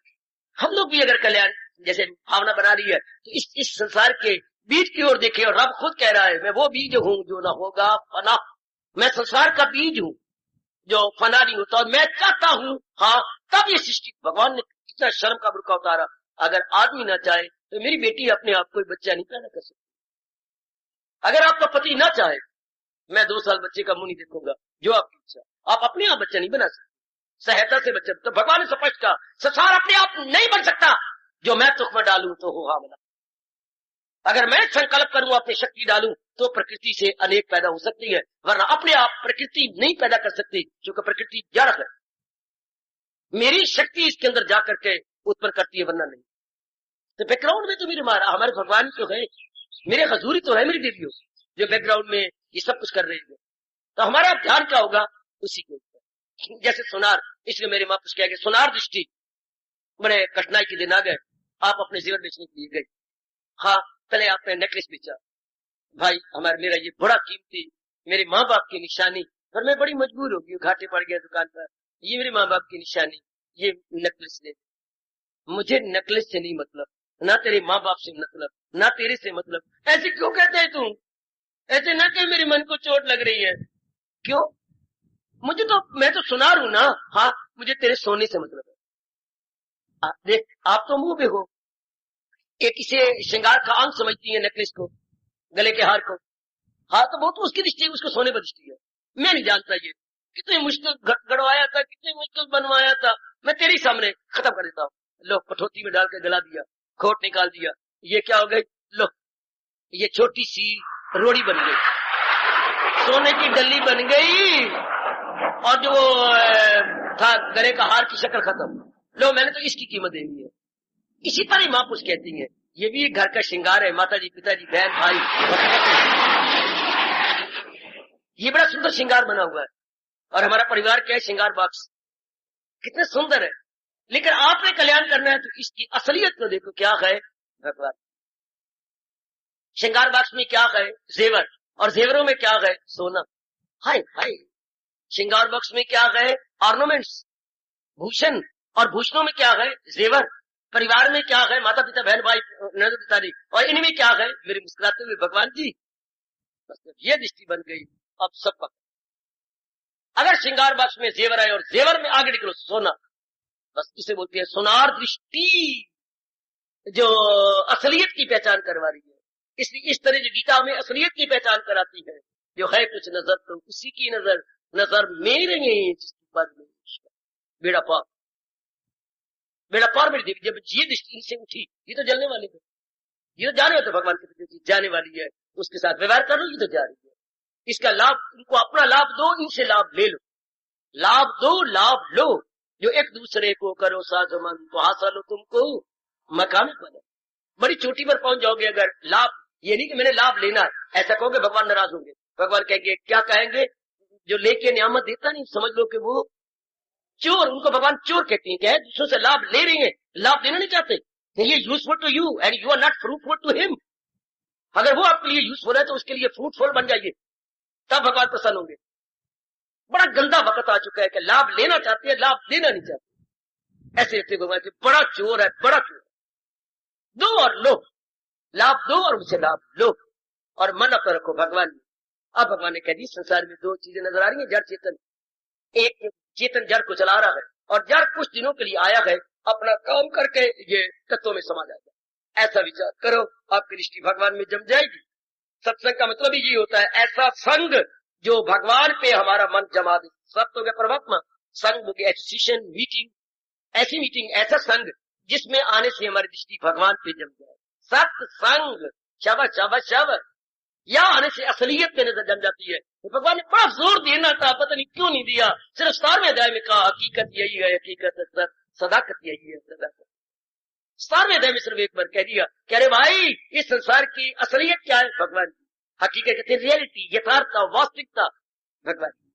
हम लोग भी अगर कल्याण जैसे भावना बना रही है तो इस संसार के बीज की ओर देखे। और रब खुद कह रहा है, मैं वो बीज हूं जो ना होगा फना, मैं संसार का बीज हूं जो फना नहीं होता, और मैं चाहता हूं, हाँ तब ये सृष्टि। भगवान ने कितना शर्म का बुर्का उतारा, अगर आदमी ना चाहे तो मेरी बेटी अपने आप कोई बच्चा नहीं पैदा कर सकती। अगर आपका पति ना चाहे, मैं 2 साल बच्चे का मुंह नहीं देखूंगा, जो आपकी इच्छा, आप अपने आप बच्चा नहीं बना सकते, सहायता से बच्चा। तो भगवान ने स्पष्ट कहा, संसार अपने आप नहीं बन सकता, जो मैं तुख में डालूं तो हो हामला। अगर मैं संकल्प करूं, अपनी शक्ति डालूं, तो प्रकृति से अनेक पैदा हो सकती है, वरना अपने आप प्रकृति नहीं पैदा कर सकती, क्योंकि प्रकृति जड़ है। मेरी शक्ति इसके अंदर जाकर के उत्पन्न करती है, वरना नहीं। तो बैकग्राउंड में तो मेरे हमारे भगवान तो है, मेरे हजूरी तो है मेरी देवियों, जो बैकग्राउंड में ये सब कुछ कर रही है। तो हमारा ध्यान क्या होगा उसी के ऊपर। जैसे सोनार, इसलिए मेरे महापुरुष कह गए, सोनार दृष्टि, बड़े कठिनाई के दिन आ गए, आप अपने जीवन बेचने के लिए गए। हाँ, पहले आपने नेकलेस बेचा, भाई हमारे मेरा ये बड़ा कीमती, मेरे माँ बाप की निशानी, पर मैं बड़ी मजबूर हो गई, घाटे पड़ गया दुकान पर, ये मेरे माँ बाप की निशानी, ये नेकलेस ले। मुझे नेकलेस से नहीं मतलब, ना तेरे माँ बाप से मतलब, ना तेरे से मतलब। ऐसे क्यों कहते है तुम? ऐसे ना कह, मेरे मन को चोट लग रही है। क्यों? मुझे तो, मैं तो सुनार हूं ना। हाँ, मुझे तेरे सोने से मतलब है। देख, आप तो मुंह पे हो, एक इसे श्रृंगार का अंग समझती है नेकलेस को, गले के हार को। हाँ, तो वो तो उसकी दृष्टि, उसको सोने पर दृष्टि है। मैं नहीं जानता ये कितनी मुश्किल गड़वाया था, कितनी मुश्किल बनवाया था, मैं तेरे सामने खत्म कर देता हूँ। लो, कठौती में डाल के गला दिया, खोट निकाल दिया, ये क्या हो गई? लो, ये छोटी सी रोड़ी बन गई, सोने की डल्ली बन गई, और जो था गले का हार की शक्ल खत्म। लो, मैंने तो इसकी कीमत दे दी है। इसी तरह ही महापुरुष कहती है, ये भी एक घर का श्रृंगार है। माता जी, पिताजी, बहन, भाई, ये बड़ा सुंदर श्रृंगार बना हुआ है। और हमारा परिवार क्या है? श्रृंगार बॉक्स कितने सुंदर है। लेकिन आपने कल्याण करना है तो इसकी असलियत को देखो, क्या है भगवान। श्रृंगार बॉक्स में क्या है? जेवर, और जेवरों में क्या है? सोना। हाय हाय, श्रृंगार बॉक्स में क्या है? ऑर्नामेंट्स, भूषण, और भूषणों में क्या है? जेवर। परिवार में क्या है? माता पिता, बहन भाई, नंद पिताजी, और इनमें क्या है? मेरे मुस्कुराते हुए भगवान जी। बस ये दृष्टि बन गई, अब सब पक। अगर श्रृंगार बॉक्स में जेवर है और जेवर में आगे निकलो सोना, बस इसे बोलते हैं सोनार दृष्टि, जो असलियत की पहचान करवा रही है। इसलिए इस तरह जो गीता में असलियत की पहचान कराती है, जो है कुछ नजर तो उसी की नजर, नजर मेरे जिसकी पद में बेड़ा पार, बेड़ा पार मेरी देवी। जब ये दृष्टि से उठी, ये तो जलने वाली है, ये तो जाने वाले भगवान के प्रति जाने वाली है, उसके साथ व्यवहार कर लो, ये तो जा रही है। इसका लाभ, इनको अपना लाभ दो, इनसे लाभ ले लो, लाभ दो, लाभ लो। जो एक दूसरे को करो साजमन तो हासिल तुमको मकाम बने। बड़ी चोटी पर पहुंच जाओगे अगर लाभ, ये नहीं कि मैंने लाभ लेना है, ऐसा कहोगे भगवान नाराज होंगे। भगवान कहेंगे, क्या कहेंगे, जो लेके नियामत देता नहीं समझ लो कि वो चोर, उनको भगवान चोर कहते हैं। क्या है, दूसरों से लाभ ले रही है, लाभ देना नहीं चाहते, ये useful to you and you are not fruitful to him. अगर वो आपके लिए यूजफुल है तो उसके लिए फ्रूटफुल बन जाइए, तब भगवान प्रसन्न होंगे। बड़ा गंदा वक्त आ चुका है कि लाभ लेना चाहते हैं, लाभ देना नहीं चाहते। ऐसे ऐसे भगवान से बड़ा चोर है, बड़ा चोर, दो और लो, लाभ दो और उसे लाभ लो और मन पर रखो भगवान ने। अब भगवान ने कह दी संसार में दो चीजें नजर आ रही है, जड़ चेतन। एक चेतन जड़ को चला रहा है और जड़ कुछ दिनों के लिए आया है, अपना काम करके ये तत्वों में समा जाएगा। ऐसा विचार करो, आपकी दृष्टि भगवान में जम जाएगी। सत्संग का मतलब ही ये होता है, ऐसा संग जो भगवान पे हमारा मन जमा दे। सब तो गया परमात्मा, संग हो गया एसोसिएशन, मीटिंग, ऐसी मीटिंग, ऐसा संग जिसमें आने से हमारी दृष्टि भगवान पे जम जाए। सत्संग, शाबाश शाबाश शाबाश, या आने से असलियत में नजर जम जाती है। तो भगवान ने बड़ा जोर देना था, पता नहीं क्यों नहीं दिया, सिर्फ 17वें अध्याय में कहा हकीकत यही है, हकीकत सदाकत यही है, सदाकत। 17वें अध्याय में सिर्फ एक बार कह दिया कि अरे भाई इस संसार की असलियत क्या है, भगवान की। हकीकत कहते हैं रियलिटी, यथार्थता, वास्तविकता, भगवान की।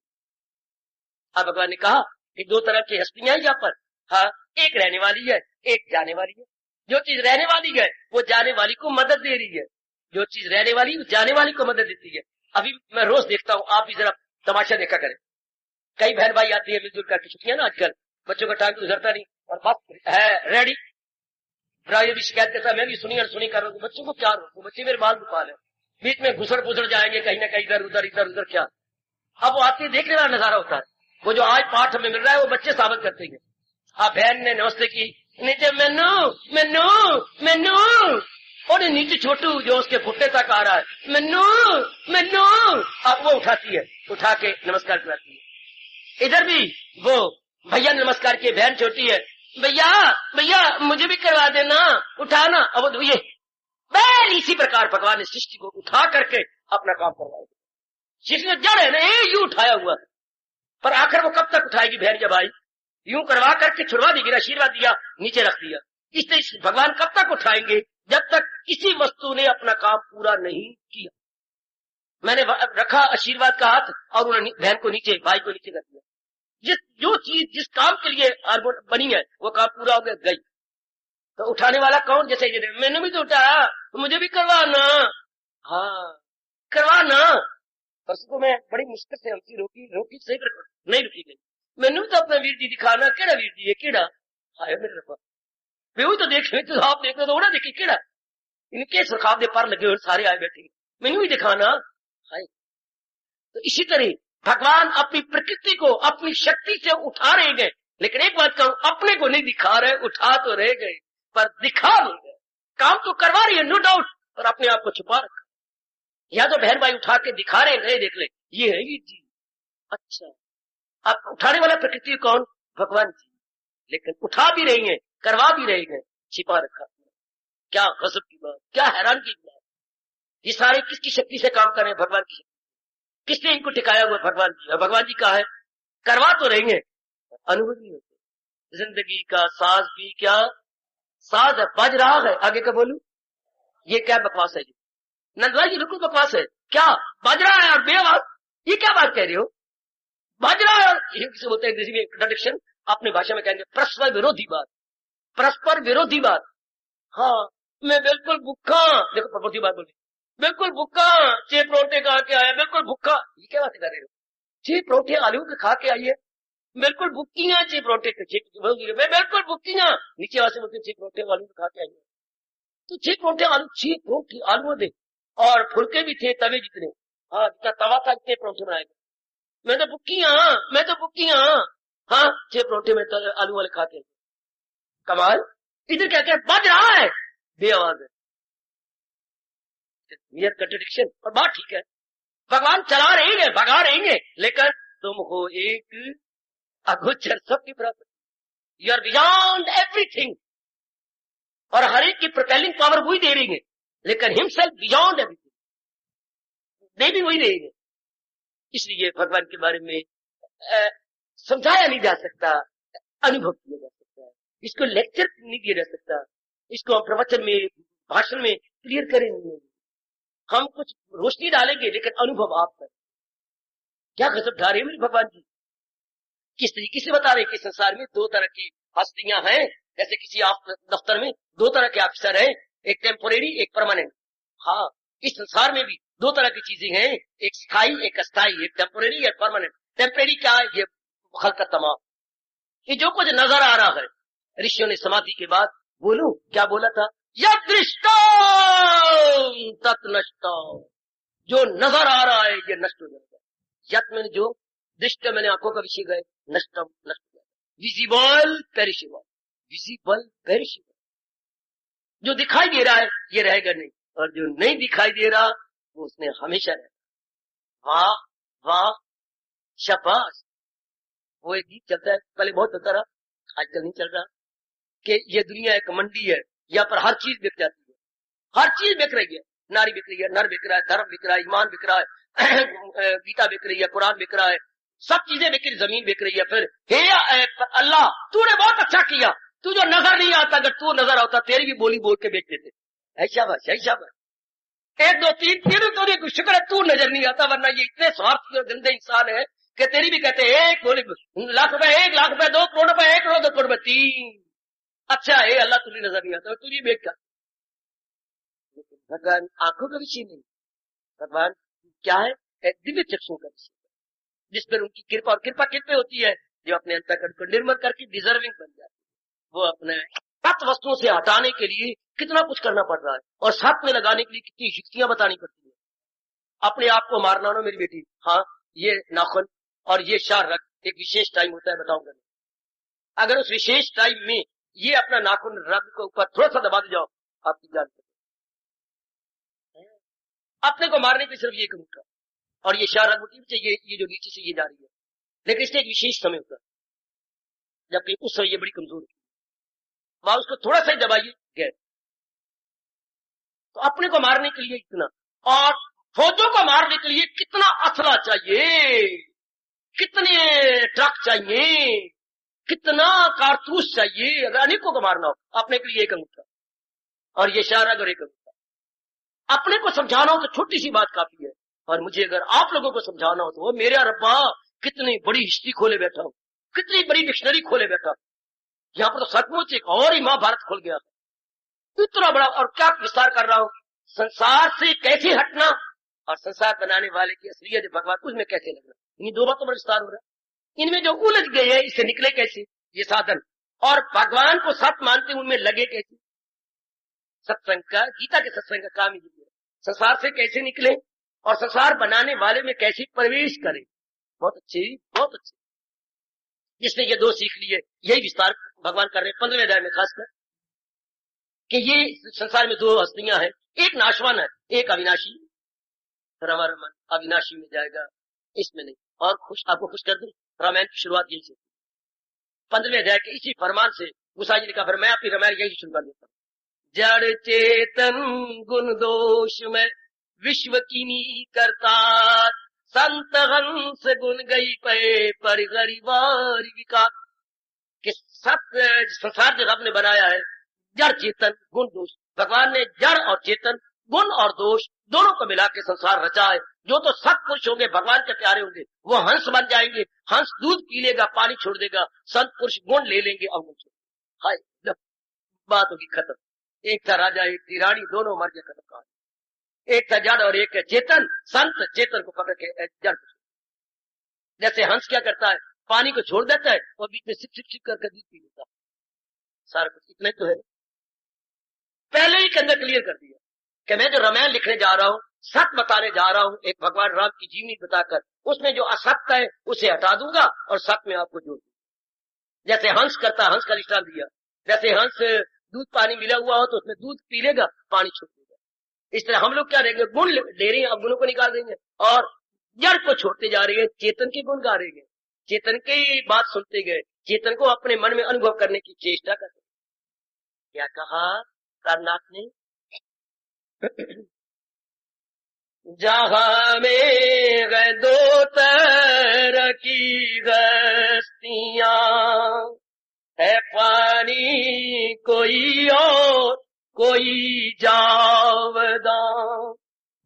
अब भगवान ने कहा कि दो तरह की हस्तियां यहाँ पर, हाँ, एक रहने वाली है, एक जाने वाली है। जो चीज रहने वाली है वो जाने वाली को मदद दे रही है, जो चीज रहने वाली वो जाने वाली को मदद देती है। अभी मैं रोज देखता हूँ, आप भी जरा तमाशा देखा करें, कई बहन भाई आती है मिलजुल करके, छुट्टियां ना आजकल, बच्चों का टाइम गुजरता नहीं और बस है रेडी। ये भी शिकायत करता है, मैं भी सुनी और सुनी कर रहा हूँ, बच्चों को क्या रोकूं, बच्चे मेरे बाल दुकान है, बीच में घुसड़ पुसड़ जाएंगे कहीं ना कहीं, इधर उधर इधर उधर। क्या अब वो आते देखने वाला नजारा होता है, वो जो आज पाठ हमें मिल रहा है वो बच्चे साबित करते हैं। आप बहन ने नमस्ते की, नीचे मैनू मैनू मैनू, और नीचे छोटू जो उसके घुट्टे तक आ रहा है, मैनू मैनू, अब वो उठाती है, उठा के नमस्कार कराती है। इधर भी वो भैया नमस्कार किए, बहन छोटी है, भैया भैया मुझे भी करवा देना, उठाना। अब ये बैल, इसी प्रकार भगवान ने सृष्टि को उठा करके अपना काम करवाएगा। सृष्टि में जड़ है ना, यूं उठाया हुआ, पर आखिर वो कब तक उठाएगी बहन? जब भाई यूं करवा करके छुड़वा देगी, आशीर्वाद दिया नीचे रख दिया। इसलिए भगवान कब तक उठाएंगे? जब तक किसी वस्तु ने अपना काम पूरा नहीं किया। मैंने रखा आशीर्वाद का हाथ और उन्होंने बहन को नीचे, भाई को नीचे कर दिया। जो चीज जिस काम के लिए बनी है वो काम पूरा हो गया, गई। तो उठाने वाला कौन? जैसे मैंने भी तो उठाया, मुझे भी करवाना, हाँ करवाना। परसों को मैं बड़ी मुश्किल से हमसी रोकी सही नहीं रुकी गई। मैंने तो अपना वीर जी दिखाना, केड़ा वीर जी है, केड़ा आयो मेरे रब्बा, मैं तो देख तो आप देख तो ना देखी केड़ा, इनके सरखाब दे पर लगे हुए सारे आए बैठे, मैनू भी दिखाना। हाय, तो इसी तरह भगवान अपनी प्रकृति को अपनी शक्ति से उठा रहे गए, लेकिन एक बात कहूं, अपने को नहीं दिखा रहे, उठा तो रह गए पर दिखा नहीं गए। काम तो करवा रही है नो डाउट, पर अपने आप को छुपा रखा। या तो बहन भाई उठा के दिखा रहे हैं, देख ले ये है वीर जी, अच्छा। अब उठाने वाला प्रकृति कौन? भगवान जी, लेकिन उठा भी रही है, करवा भी रहे हैं, छिपा रखा। क्या गजब की बात, क्या हैरान की बात। ये सारे किसकी शक्ति से काम कर रहे हैं? भगवान की शक्ति। किसने इनको टिकाया हुआ? भगवान जी। भगवान जी का है, करवा तो रही है, अनुभव नहीं होते। जिंदगी का साज भी क्या साज है, बज रहा है। आगे का बोलू, ये क्या बकवास है जी? नंदलाल जी बिल्कुल बकवास है। क्या बज रहा है और बेआवाज, ये क्या बात कह रहे हो? बज रहा है, किसे बोलते हैं अंग्रेजी में कंट्राडिक्शन, अपनी भाषा में कहेंगे परस्पर विरोधी बात, परस्पर विरोधी बात। हाँ मैं बिल्कुल भूखा, देखो प्रबोधी बात बोली, बिल्कुल भूखा, 6 परोठे खा के आया, बिल्कुल भूखा। ये क्या बात कर रहे हो? 6 परोठे आलू के खा के आइए, बिल्कुल भूखी है, 6 परोठे मैं बिल्कुल भूखी है। नीचे वाले बोलते 6 परोठे आलू के खा के आइए, तो 6 परोठे आलू, 6 परोठे आलू दे, और फुलके भी थे तवे जितने, हाँ जितना तवा था इतने परोठे बनाए। मैं तो भूखी हाँ, मैं तो भूखी हाँ 6 परोठे में तो आलू वाले खाते हैं। कमाल। इधर क्या क्या बज रहा है, बेआवाज है, नियर कंट्रडिक्शन। और बात ठीक है, भगवान चला रहेंगे, भगा रहेंगे, लेकिन तुम हो एक अगोचर सबकी प्राप्त, यू आर बियॉन्ड एवरीथिंग। और हर एक की प्रोपेलिंग पावर वही दे रही है, लेकिन हिमसेल्फ बियॉन्ड एवरीथिंग, दे भी वही रहेंगे। इसलिए भगवान के बारे में समझाया नहीं जा सकता, अनुभव किया जा सकता है, इसको लेक्चर नहीं दिया जा सकता, इसको हम प्रवचन में भाषण में क्लियर करेंगे। हम कुछ रोशनी डालेंगे लेकिन अनुभव आप करें। क्या गजब ढा रहे मेरे भगवान जी, किस तरीके से बता रहे कि संसार में दो तरह की हस्तियां हैं। जैसे किसी दफ्तर में दो तरह के ऑफिसर हैं, एक टेम्पोरेरी एक परमानेंट। हाँ, इस संसार में भी दो तरह की चीजें हैं, एक स्थायी एक अस्थायी, एक टेम्पोरेरी एक परमानेंट। टेम्पोरेरी क्या है? ये खलकत तमाम, ये जो कुछ नजर आ रहा है। ऋषियों ने समाधि के बाद बोलो क्या बोला था? यद दृष्टम तत् नष्टम, जो नजर आ रहा है ये नष्ट हो जाएगा। यत मैंने जो, दृष्ट मैंने आंखों का विषय गए, नष्टम नष्ट हो जाएगा। विजिबल पेरिशेबल, विजिबल पेरिशेबल, जो दिखाई दे रहा है ये रहेगा नहीं, और जो नहीं दिखाई दे रहा वो उसने हमेशा रहेगा। वाह वाह शाबाश। वो एक गीत चलता है, पहले बहुत होता रहा, आजकल नहीं चल रहा, कि ये दुनिया एक मंडी है, यहाँ पर हर चीज बिक जाती है, हर चीज बिक रही है। नारी बिक रही है, नर बिक रहा है, धर्म बिक रहा है, ईमान बिक रहा है, गीता बिक रही है, कुरान बिक रहा है, सब चीजें बिक रही, जमीन बिक रही है। फिर हे अल्लाह तूने बहुत अच्छा किया, तू जो नजर नहीं आता, अगर तू नजर आता तेरी भी बोली बोल के बेच देते। ऐसा बस, ऐसा बस, एक दो तीन तीन तो शुक्र है तू नजर नहीं आता, वरना ये इतने स्वार्थी और गंदे इंसान है कि तेरी भी कहते एक बोली लाख रुपए, 1 लाख रुपए, 2 करोड़ रुपए, 1 करोड़ 2 करोड़ रुपए, 3। अच्छा है अल्लाह तुझे नजर नहीं आता, तुझे बेच कर। लेकिन भगवान आंखों का विषय नहीं, भगवान क्या है? दिव्य चक्षु का विषय, जिस पर उनकी कृपा, और कृपा किस पे होती है? जो अपने अंतःकरण को निर्मल करके डिजर्विंग बन जाती है। वो अपने सत वस्तुओं से हटाने के लिए कितना कुछ करना पड़ रहा है, और साथ में लगाने के लिए कितनी युक्तियां बतानी पड़ती है। अपने आप को मारना ना मेरी बेटी, हाँ ये नाखून और ये शार रख, एक विशेष टाइम होता है, बताऊंगा। अगर उस विशेष टाइम में ये अपना नाखून रग के ऊपर थोड़ा सा दबा दे जाओ, आपकी जान अपने को मारने की सिर्फ ये करूंगा, और ये शार रग ये जो नीचे से ये जा रही है, लेकिन इससे एक विशेष समय होता है, जबकि उस समय ये बड़ी कमजोर है, वहां उसको थोड़ा सा ही दबाइए गए। तो अपने को मारने के लिए इतना, और फौजों को मारने के लिए कितना असला चाहिए, कितने ट्रक चाहिए, कितना कारतूस चाहिए। अगर अनेकों को मारना हो, अपने के लिए एक अंगूठा और ये शार अगर एक अंगूठा। अपने को समझाना हो तो छोटी सी बात काफी है, और मुझे अगर आप लोगों को समझाना हो तो वो मेरे रब्बा कितनी बड़ी हिस्ट्री खोले बैठा हूं, कितनी बड़ी डिक्शनरी खोले बैठा हूं। यहाँ पर तो सचमुच एक और ही महाभारत खोल गया, इतना बड़ा। और क्या विस्तार कर रहा हूं, संसार से कैसे हटना और संसार बनाने वाले की असलियत भगवान, उसमें कैसे लगना, इन दो बातों पर विस्तार हो रहा है। इनमें जो उलझ गए हैं इससे निकले कैसे, ये साधन, और भगवान को सत्य मानते उनमें लगे कैसे। सत्संग का, गीता के सत्संग का काम ही है, संसार से कैसे निकले और संसार बनाने वाले में कैसे प्रवेश करें। बहुत अच्छे, बहुत अच्छे। जिसने ये दो सीख लिए, यही विस्तार भगवान कर रहे हैं 15वें अध्याय में, खासकर कि ये संसार में दो हस्तियां हैं, एक नाशवान है, एक अविनाशी। हमारा मन अविनाशी में जाएगा, इसमें नहीं। और खुश, आपको खुश कर दूं, रामायण की शुरुआत यही से, 15वें अध्याय के इसी फरमान से गुसाई जी ने कहा, फिर मैं अपनी रामायण यही शुरू कर देता हूं। जड़ चेतन गुण दोष में विश्व कीनी करता, संत हंस गुण गई पे पर गरीबार विकार। कि सत्य संसार जो रब ने बनाया है, जड़ चेतन गुण दोष, भगवान ने जड़ और चेतन, गुण और दोष दोनों को मिला के संसार रचा है। जो तो सत्पुरुष होंगे, भगवान के प्यारे होंगे, वो हंस बन जाएंगे। हंस दूध पी लेगा, पानी छोड़ देगा। संत पुरुष गुण ले लेंगे और गुण छोड़, हाय जब बात होगी खत्म। एक था राजा, एक थी रानी, दोनों मर गए, खत्म कहानी। एक था जड़ और एक है चेतन। संत चेतन को पकड़ के जड़ को, जैसे हंस क्या करता है, पानी को छोड़ देता है और बीच में सिप सिप सिप करके दूध पी लेता है। सारा कुछ इतना तो है, पहले ही के अंदर क्लियर कर दिया कि मैं जो रामायण लिखने जा रहा हूं, सत्य बताने जा रहा हूं, एक भगवान राम की जीवनी बताकर उसमें जो असत्य है उसे हटा दूंगा और सत्य में आपको जोड़ दूंगा। जैसे हंस करता, हंस का दृष्टांत दिया, जैसे हंस दूध पानी मिला हुआ हो तो उसमें दूध पी लेगा, पानी छोड़ देगा। इस तरह हम लोग क्या रहेंगे, गुण ले रहे हैं, अब गुणों को निकाल देंगे और जड़ को छोड़ते जा रहे हैं, चेतन के गुण गा रहे हैं, चेतन की बात सुनते गए, चेतन को अपने मन में अनुभव करने की चेष्टा करते। क्या कहा कारनाथ ने, जहां में गए दो तरह की हस्तियां, कोई और कोई जावदा,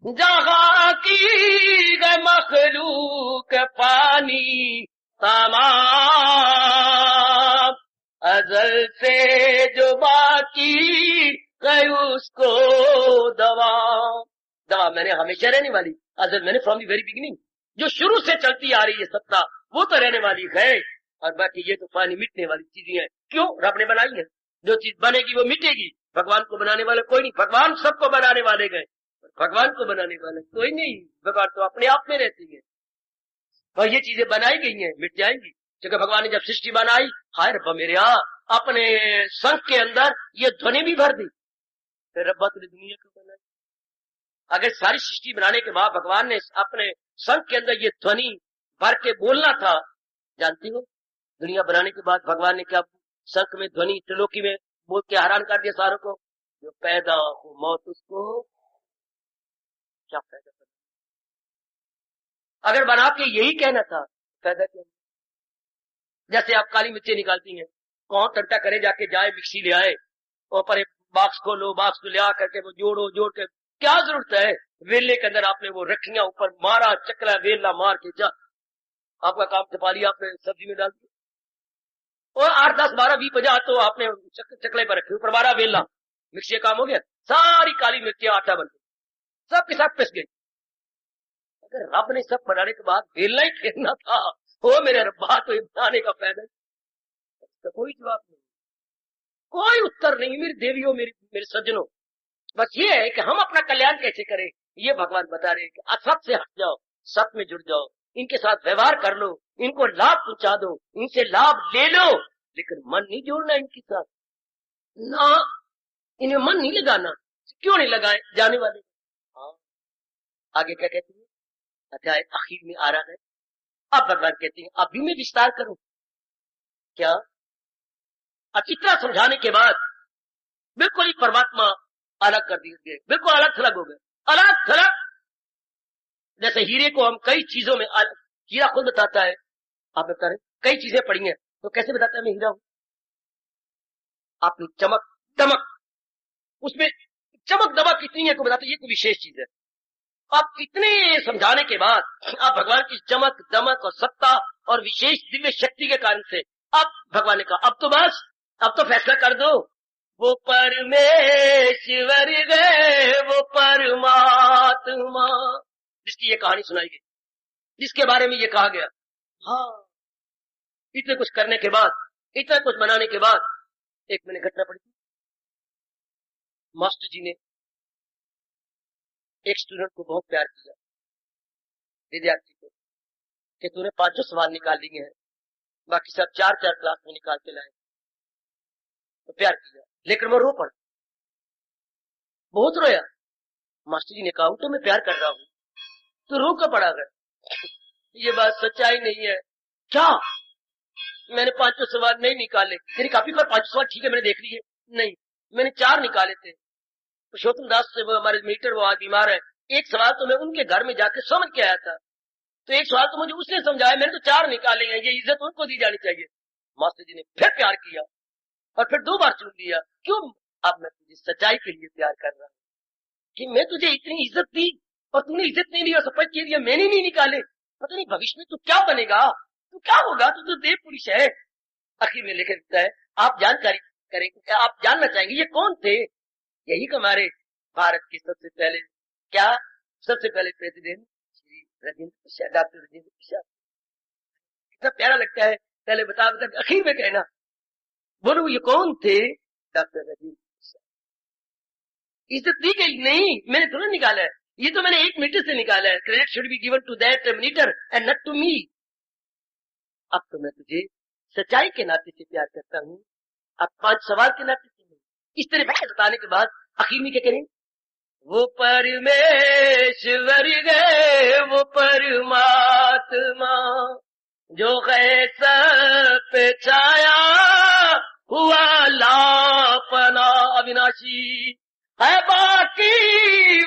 जहाँ की है मखलूक पानी तमाम, अजल से जो बाकी है उसको दवा। दवा मैंने हमेशा रहने वाली, अजल मैंने फ्रॉम द वेरी बिगिनिंग, जो शुरू से चलती आ रही है सत्ता वो तो रहने वाली है, और बाकी ये तो पानी मिटने वाली चीजें हैं। क्यों? रब ने बनाई है, जो चीज बनेगी वो मिटेगी। भगवान को बनाने वाले कोई नहीं, भगवान सबको बनाने वाले गए, भगवान को बनाने वाले कोई नहीं। भगवान तो अपने आप में रहती है, और ये चीजें बनाई गई हैं, मिट जाएंगी। क्योंकि भगवान ने जब सृष्टि बनाई, हाय रब्बा मेरे यहाँ अपने संख के अंदर ये ध्वनि भी भर दी, फिर रब्बा तुझे दुनिया को बनाई। अगर सारी सृष्टि बनाने के बाद भगवान ने अपने संख के अंदर ये ध्वनि भर के बोलना था, जानती हो दुनिया बनाने के बाद भगवान ने क्या संख में ध्वनि त्रिलोकी में बोल के हैरान कर दिया सारों को, जो पैदा हो मौत उसको क्या पैदा कर। अगर बना के यही कहना था, पैदा क्यों? जैसे आप काली मिर्चें निकालती हैं, कौन टंटा करे जाके जाए मिक्सी ले आए, और पर बॉक्स को लो, बॉक्स को ले आ करके वो जोड़ो, जोड़ के क्या जरूरत है? वेले के अंदर आपने वो रखियां ऊपर मारा, चकला वेला मार के जा, आपका काम छपा लिया, आपने सब्जी में डाल दिया, और 8, 10, 12, 20, 50 तो आपने चकले पर रखे, ऊपर 12 वेला, मिक्सी काम हो गया, सारी काली मिर्ची आटा बन गई, सबके साथ पिस गई। अगर रब ने सब बनाने के बाद वेलना ही फेरना था, वो मेरे रब्बा तो बनाने का फायदा, तो कोई जवाब नहीं, कोई उत्तर नहीं मेरी देवियों, मेरे सज्जनों। बस ये है कि हम अपना कल्याण कैसे करें, ये भगवान बता रहे हैं कि असत से हट जाओ, सत में जुड़ जाओ, इनके साथ व्यवहार कर लो, इनको लाभ पहुंचा दो, इनसे लाभ ले लो, लेकिन मन नहीं जोड़ना इनके साथ ना, इन्हें मन नहीं लगाना। क्यों नहीं लगाए जाने वाले? हाँ, आगे क्या कहते हैं, अध्याय आखिर में आ रहा है। अब भगवान कहते हैं अभी मैं विस्तार करूं क्या? अब इतना समझाने के बाद बिल्कुल ही परमात्मा अलग कर दिए, बिल्कुल अलग थलग हो गए, अलग थलग। जैसे हीरे को हम कई चीजों में अलग, हीरा खुद बताता है, आप बता रहे कई चीजें पड़ी हैं, तो कैसे बताता है मैं हीरा हूं? आपने चमक दमक, उसमें चमक दमक कितनी है को बताते, ये कोई विशेष चीज है। अब इतने समझाने के बाद अब भगवान की चमक दमक और सत्ता और विशेष दिव्य शक्ति के कारण से अब भगवान ने कहा अब तो बस, अब तो फैसला कर दो, वो परमेश्वर गए, वो परमात्मा, जिसकी ये कहानी सुनाई गई, जिसके बारे में ये कहा गया। हाँ, इतने कुछ करने के बाद, इतना कुछ बनाने के बाद एक मैंने घटना पड़ी थी। मास्टर जी ने एक स्टूडेंट को बहुत प्यार किया, विद्यार्थी को, कि तूने 5 सवाल निकाल लिए हैं, बाकी सब 4 क्लास में निकाल के लाए, तो प्यार किया, लेकिन वो रो पड़ा, बहुत रोया। मास्टर जी ने कहा तो मैं प्यार कर रहा हूं, तो रो क्यों पड़ा? गया ये बात सच्चाई नहीं है क्या? मैंने 5 सवाल नहीं निकाले, तेरी काफी पर 5 सवाल ठीक है मैंने देख लिए, नहीं मैंने 4 निकाले थे। पुरुषोत्तम दास से वो हमारे मीटर, वो आज बीमार है, एक सवाल तो मैं उनके घर में जाके समझ के आया था, तो एक सवाल तो मुझे उसने समझाया, मैंने तो 4 निकाले हैं, ये इज्जत उनको दी जानी चाहिए। मास्टर जी ने फिर प्यार किया और फिर 2 बार चुन लिया। क्यों? अब मैं तुझे सच्चाई के लिए प्यार कर रहा हूं, कि मैं तुझे इतनी इज्जत दी और तूने इज्जत नहीं दी और सब कह दिया मैंने नहीं निकाले, पता नहीं भविष्य में तू क्या बनेगा, तू क्या होगा, तू तो देव पुरुष है। आखिर में लिखा लिखता है आप जानकारी करेंगे, आप जानना चाहेंगे ये कौन थे? यही हमारे भारत के सबसे पहले क्या, सबसे पहले प्रेसिडेंट श्री राजेंद्र प्रसाद, डॉक्टर राजेंद्र प्रसाद। कितना प्यारा लगता है, पहले बता आखिर में कहना, बोलो ये कौन थे? डॉक्टर राजेंद्र प्रसाद। इज्जत दी गई नहीं, मैंने तुरंत निकाला है, ये तो मैंने 1 मीटर से निकाला है। Credit should be given to that meter and not to me. अब तो मैं तुझे सच्चाई के नाते से प्यार करता हूँ, अब 5 सवाल के नाते से नहीं। इस तरह बात बताने के बाद आखिर में क्या करें, वो परमेश्वर गए, वो परमात्मा, जो गए सब पे छाया हुआ लापना अविनाशी है, बाकी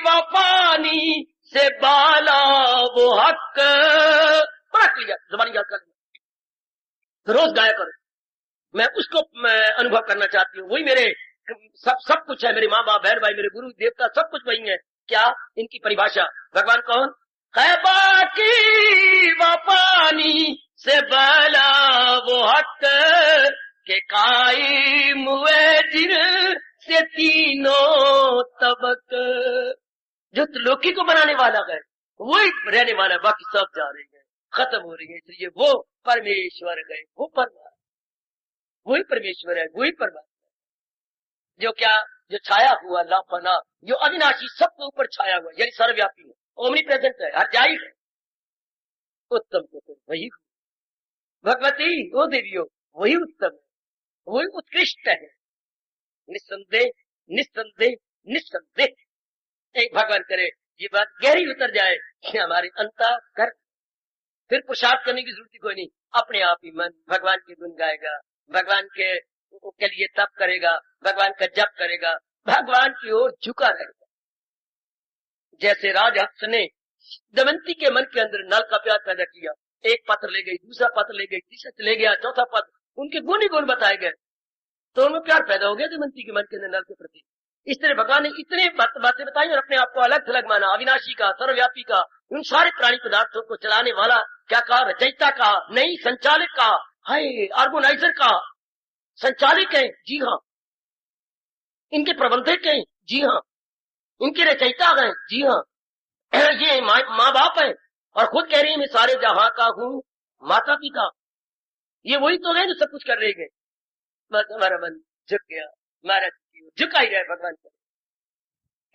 वफानी से बाला वो हक। पढ़ लिया, ज़बानी याद कर लिया, रोज गाया करो, मैं उसको अनुभव करना चाहती हूँ, वही मेरे सब कुछ है, मेरे माँ बाप, बहन भाई, मेरे गुरु देवता, सब कुछ वही है। क्या इनकी परिभाषा? भगवान कौन है? बाकी व पानी से बला वो हक के काई मुए जिन से तीनों तबक। जो त्रिलोकी को बनाने वाला है वही रहने वाला है, बाकी सब जा रहे हैं, खत्म हो रही है। इसलिए वो परमेश्वर गए, वो परमात्मा, वही परमेश्वर है, वही परमात्मा जो क्या, जो छाया हुआ लापना, जो अविनाशी, सबके ऊपर छाया हुआ, यानी सर्वव्यापी है, ओमनी प्रेजेंट है, हर जाहिर है। उत्तम तो फिर वही भगवती, वो देवियों, वही उत्तम है, वही उत्कृष्ट है, निस्संदेह निस्संदेह निस्संदेह। एक भगवान करे ये बात गहरी उतर जाए कि हमारे अंतःकरण, फिर पुरुषार्थ करने की जरूरत कोई नहीं, अपने आप ही मन भगवान के गुण गाएगा, भगवान के लिए तप करेगा, भगवान का जप करेगा, भगवान की ओर झुका रहेगा। जैसे राजहंस ने दमयंती के मन के अंदर नल का प्यार पैदा किया, एक पत्र ले गई, दूसरा पत्र ले गई, तीसरा ले गया, चौथा पत्र, उनके गुण ही गुण बताए गए, तो उनमें प्यार पैदा हो गया दमयंती के मन के अंदर नल के प्रति। इस तरह भगवान ने इतने बातें बताई और अपने आप को अलग थलग माना, अविनाशी का, सर्वव्यापी का, उन सारे प्राणी पदार्थों को चलाने वाला क्या कहा? रचयिता कहा, नहीं संचालक कहा, हाय ऑर्गेनाइजर कहा, संचालिक है, जी हाँ, इनके प्रबंधक हैं, जी हाँ, इनके रचयिता हैं, जी हाँ, ये माँ बाप है और खुद कह रही है मैं सारे जहां का हूँ माता पिता। ये वही तो है जो सब कुछ कर रहे हैं। बस हमारा मन झुक गया, महाराज झुका ही रहे भगवान का।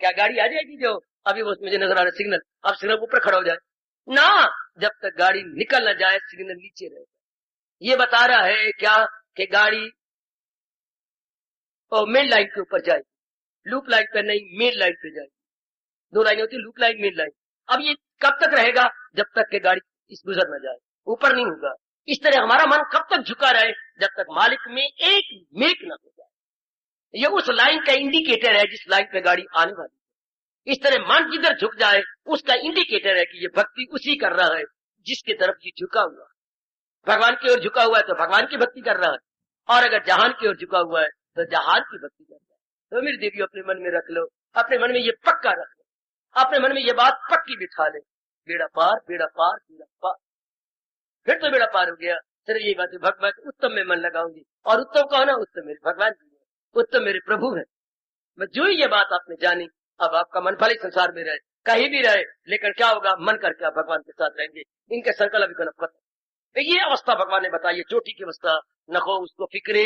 क्या गाड़ी आ जाएगी जो अभी वो मुझे नजर आ रहा सिग्नल, अब सिग्नल ऊपर खड़ा हो जाए ना, जब तक गाड़ी निकल न जाए सिग्नल नीचे रहेगा। ये बता रहा है क्या कि गाड़ी मेन लाइन के ऊपर जाएगी, लूप लाइन पे नहीं, मेन लाइन पे जाएगी। दो लाइनें होती है, लूप लाइन, मेन लाइन। अब ये कब तक रहेगा? जब तक के गाड़ी इस गुजर न जाए, ऊपर नहीं होगा। इस तरह हमारा मन कब तक झुका रहे? जब तक मालिक में एक मेक न हो जाए। ये उस लाइन का इंडिकेटर है जिस लाइन पे गाड़ी आने वाली है। इस तरह मन जिधर झुक जाए उसका इंडिकेटर है कि ये भक्ति उसी कर रहा है जिसकी तरफ ये झुका हुआ। भगवान की ओर झुका हुआ है तो भगवान की भक्ति कर रहा है, और अगर जहान की ओर झुका हुआ है तो जहान की भक्ति कर रहा है। तो मेरी देवी अपने मन में रख लो, अपने मन में ये पक्का रख लो, अपने मन में ये बात पक्की बिठा ले, बेड़ा पार बेड़ा पार बेड़ा पार, फिर तो बेड़ा पार हो गया। फिर ये बात भगवत उत्तम में मन लगाऊंगी, और उत्तम कौन है? उत्तम मेरे भगवान जी है, उत्तम मेरे प्रभु है। मैं जो ही ये बात आपने जानी, अब आपका मन भले संसार में रहे, कहीं भी रहे, लेकिन क्या होगा? मन करके आप भगवान के साथ रहेंगे। इनके सर्कल अभी खत्म। तो ये अवस्था भगवान ने बताई है, चोटी की अवस्था। न हो उसको फिक्रे,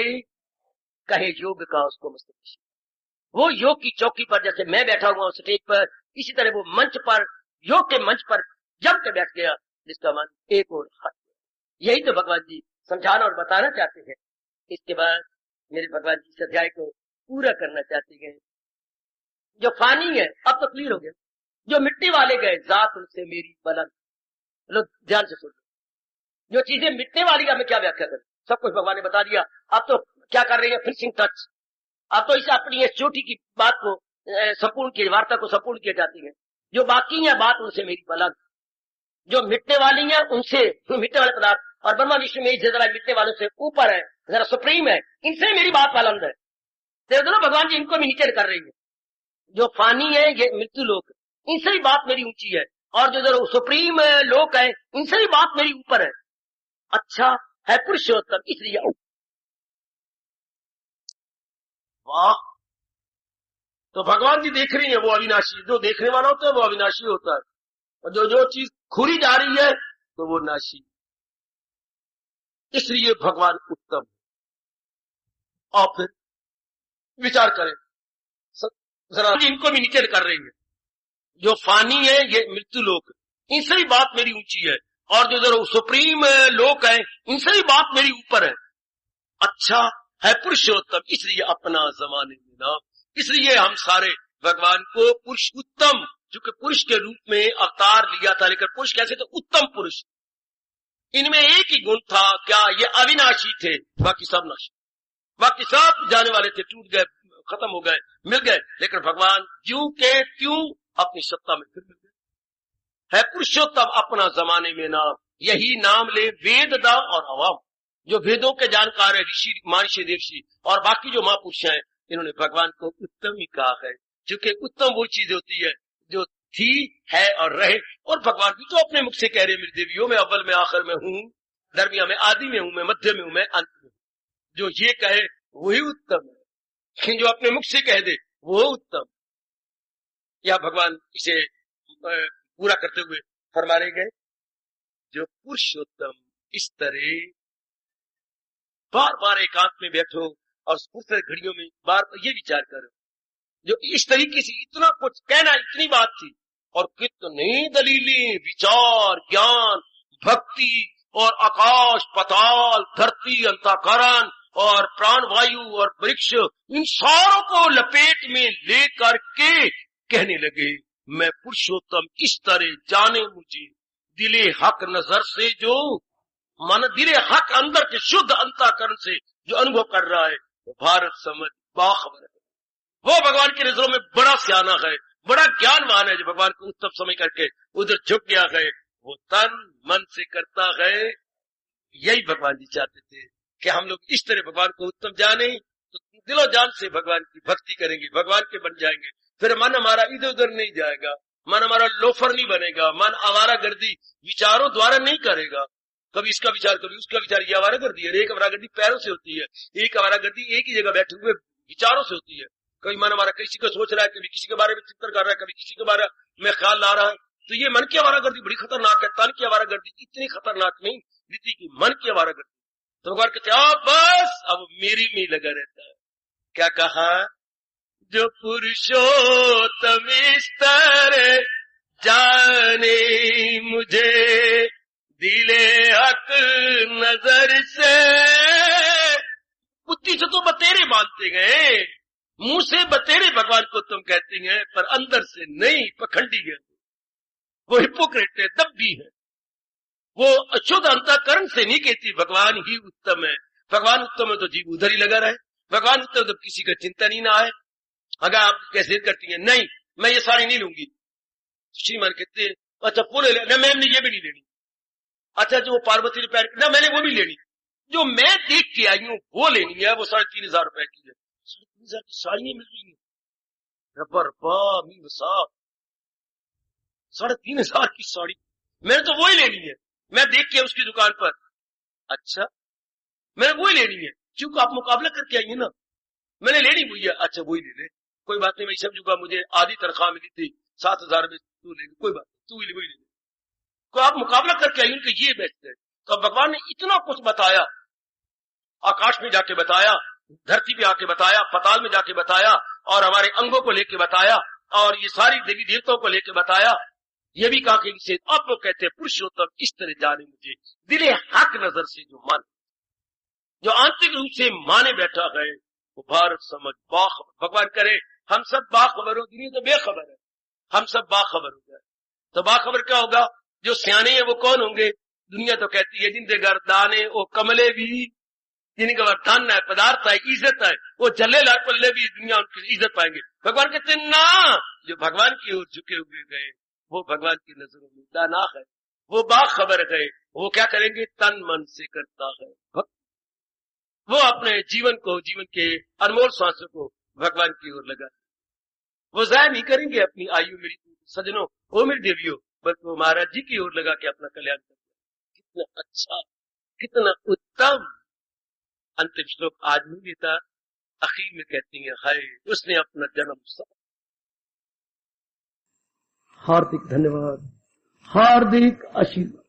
कहे योग का उसको मस्तिष्क। वो योग की चौकी पर जैसे मैं बैठा हुआ हूं स्टेज पर, इसी तरह वो मंच पर, योग के मंच पर जम के बैठ गया, जिसका मन एक और हट गया। यही तो भगवान जी समझाना और बताना चाहते हैं। इसके बाद मेरे भगवान जी इस अध्याय को पूरा करना चाहते हैं। जो फानी है अब तो क्लियर हो गया, जो मिट्टी वाले गए जात उनसे मेरी बुलंद। लो ध्यान से सुनो, जो चीजें मिटने वाली है, हमें क्या व्याख्या करें? सब कुछ भगवान ने बता दिया। अब तो क्या कर रही है? Finishing touch. अब तो इसे अपनी इस चोटी की बात को संपूर्ण की वार्ता को संपूर्ण किया जाती है। जो बाकी है बात उनसे मेरी बुलंद, जो मिटने वाली है उनसे, मिटने वाले पदार्थ और ब्रह्मा विष्णु में जरा मिटने वालों से ऊपर है, जरा सुप्रीम है, इनसे मेरी बात बुलंद है। देखो ना भगवान जी इनको भी नीचे कर रही है। जो फानी है ये मृत्यु लोक, इनसे भी बात मेरी ऊंची है, और जो जरा सुप्रीम लोक है इनसे भी बात मेरी ऊपर है। अच्छा है पुरुषोत्तम, इसलिए वाह। तो भगवान जी देख रही है, वो अविनाशी, जो देखने वाला होता है वो अविनाशी होता है, और जो चीज खुरी जा रही है तो वो नाशी, इसलिए भगवान उत्तम। और फिर विचार करें जरा, इनको भी नीचे कर रही है। जो फानी है ये मृत्यु लोक, इनसे भी बात मेरी ऊंची है, और जो जरा सुप्रीम लोक है इनसे भी बात मेरी ऊपर है। अच्छा है पुरुषोत्तम, इसलिए अपना जमाने में नाम। इसलिए हम सारे भगवान को पुरुष उत्तम, जो कि पुरुष के रूप में अवतार लिया था, लेकिन पुरुष कैसे? तो उत्तम पुरुष। इनमें एक ही गुण था, क्या? ये अविनाशी थे, बाकी सब नाशी, बाकी सब जाने वाले थे, टूट गए, खत्म हो गए, मिल गए, लेकिन भगवान ज्यों के त्यों अपनी सत्ता में फिर मिल गए। है पुरुषोत्तम अपना जमाने में नाम, यही नाम ले वेद दा और अवाम। जो वेदों के जानकार है, ऋषि महर्षि देवर्षि और बाकी जो महापुरुष हैं, इन्होंने भगवान को उत्तम ही कहा है, क्योंकि उत्तम वो चीज होती है जो थी, है और रहे। और भगवान भी तो अपने मुख से कह रहे, मेरी देवियों मैं अव्वल में आखिर में हूं, दरमिया में आदि में हूं, मैं मध्य में हूं, मैं अंत में हूं। जो ये कहे वही उत्तम है, जो अपने मुख से कह दे वो उत्तम। या भगवान इसे पूरा करते हुए फरमा रहे गए, जो पुरुषोत्तम इस तरह बार बार एकांत में बैठो और फुर्सत घड़ियों में बार ये विचार करो, जो इस तरीके से इतना कुछ कहना, इतनी बात थी और कितनी दलीलें, विचार, ज्ञान, भक्ति और आकाश, पताल, धरती, अंतःकरण और प्राण वायु और वृक्ष, इन सारों को लपेट में लेकर के कहने लगे, मैं पुरुषोत्तम इस तरह जाने मुझे, दिले हक नजर से जो मन, दिले हक अंदर के शुद्ध अंतःकरण से जो अनुभव कर रहा है, वो भारत समझ बाखबर है, वो भगवान की नजरों में बड़ा सियाना है, बड़ा ज्ञानवान है, जो भगवान को उत्तम समझ करके उधर झुक गया है, वो तन मन से करता है। यही भगवान जी चाहते थे कि हम लोग इस तरह भगवान को उत्तम जाने, तो दिलो जान से भगवान की भक्ति करेंगे, भगवान के बन जाएंगे, फिर मन हमारा इधर उधर नहीं जाएगा, मन हमारा लोफर नहीं बनेगा, मन आवारागर्दी विचारों द्वारा नहीं करेगा, कभी इसका विचार कभी उसका विचार। ये आवारागर्दी है, एक आवारागर्दी पैरों से होती है, एक आवारागर्दी एक ही जगह बैठे हुए विचारों से होती है। कभी मन हमारा किसी को सोच रहा है, कभी किसी के बारे में चिंतन कर रहा है, कभी किसी के बारे में ख्याल ला रहा है, तो ये मन की आवारागर्दी बड़ी खतरनाक है। तन की आवारागर्दी इतनी खतरनाक नहीं, रीति की मन की आवारागर्दी। तो भगवान कहते अब बस, अब मेरी में लगा रहता है। क्या कहा, जो पुरुषोत्तम स्तर जाने मुझे, दिले हक नजर से, बुद्धि से तो बतेरे मानते गए, मुंह से बतेरे भगवान को तुम कहते हैं, पर अंदर से नहीं, पखंडी है, वो हिपोक्रेट है, दब्बी है, वो अशुद्ध अंतःकरण से नहीं कहती भगवान ही उत्तम है। भगवान उत्तम है तो जीव उधर ही लगा रहे, भगवान उत्तम तो किसी का चिंतन ही ना आए। अगर आप कैसे करती हैं, नहीं मैं ये साड़ी नहीं लूंगी, श्रीमान कहते हैं अच्छा फूल ले, ना मैम ने ये भी नहीं लेनी, अच्छा जो पार्वती ने पैर, ना मैंने वो भी लेनी, जो मैं देख के आई हूं वो लेनी है, वो 3,500 रुपए की है। 3,500 की साड़ियां मिल रही है, रबर बा साहब, 3,500 की साड़ी, मैंने तो वही लेनी है, मैं देख के उसकी दुकान पर, अच्छा मैंने वही लेनी है, क्योंकि आप मुकाबला करके आई है ना, मैंने लेनी हुई है, अच्छा वही ले ले, कोई बात नहीं, मैं समझूंगा, मुझे आधी तनख्वाह मिली थी 7,000 में, तू ले, कोई बात नहीं, तू वही ले। तो आप मुकाबला करके आई उनके ये बेस्ट है। तो भगवान ने इतना कुछ बताया, आकाश में जाके बताया, धरती पे आके बताया, पताल में जाके बताया, और हमारे अंगों को लेके बताया, और ये सारी देवी देवताओं को लेके बताया। ये भी कहा कि इसे आप लोग कहते हैं पुरुषोत्तम इस तरह जाने मुझे, दिले हक नजर से जो मान, जो आंतरिक रूप से माने बैठा है, वो भारत समझ बाखबर। भगवान करे हम सब बाखबर हो, दुनिया तो बेखबर है, हम सब बाखबर हो जाए। तो बाखबर क्या होगा, जो सियाने हैं वो कौन होंगे, दुनिया तो कहती है जिनके घर दाने वो कमले भी, जिनके घर धन है, पदार्थ है, इज्जत है, वो जले लाल पल्ले भी दुनिया उनकी इज्जत पाएंगे। भगवान कहते हैं ना, जो भगवान की ओर झुके हुए गए वो भगवान की नजरों में दाना है, वो बाखबर है, वो क्या करेंगे, तन मन से करता है, वो अपने जीवन को, जीवन के अनमोल सांसों को भगवान की ओर लगा, वो जाया नहीं करेंगे अपनी आयु, मेरी सजनों, ओ मेरी देवियों, बल्कि वो महाराज जी की ओर लगा के अपना कल्याण करते। कितना अच्छा, कितना उत्तम। अंतिम श्लोक आज नहीं देता, आखिर में कहती है, हाय उसने अपना जन्म सब। हार्दिक धन्यवाद, हार्दिक आशीर्वाद।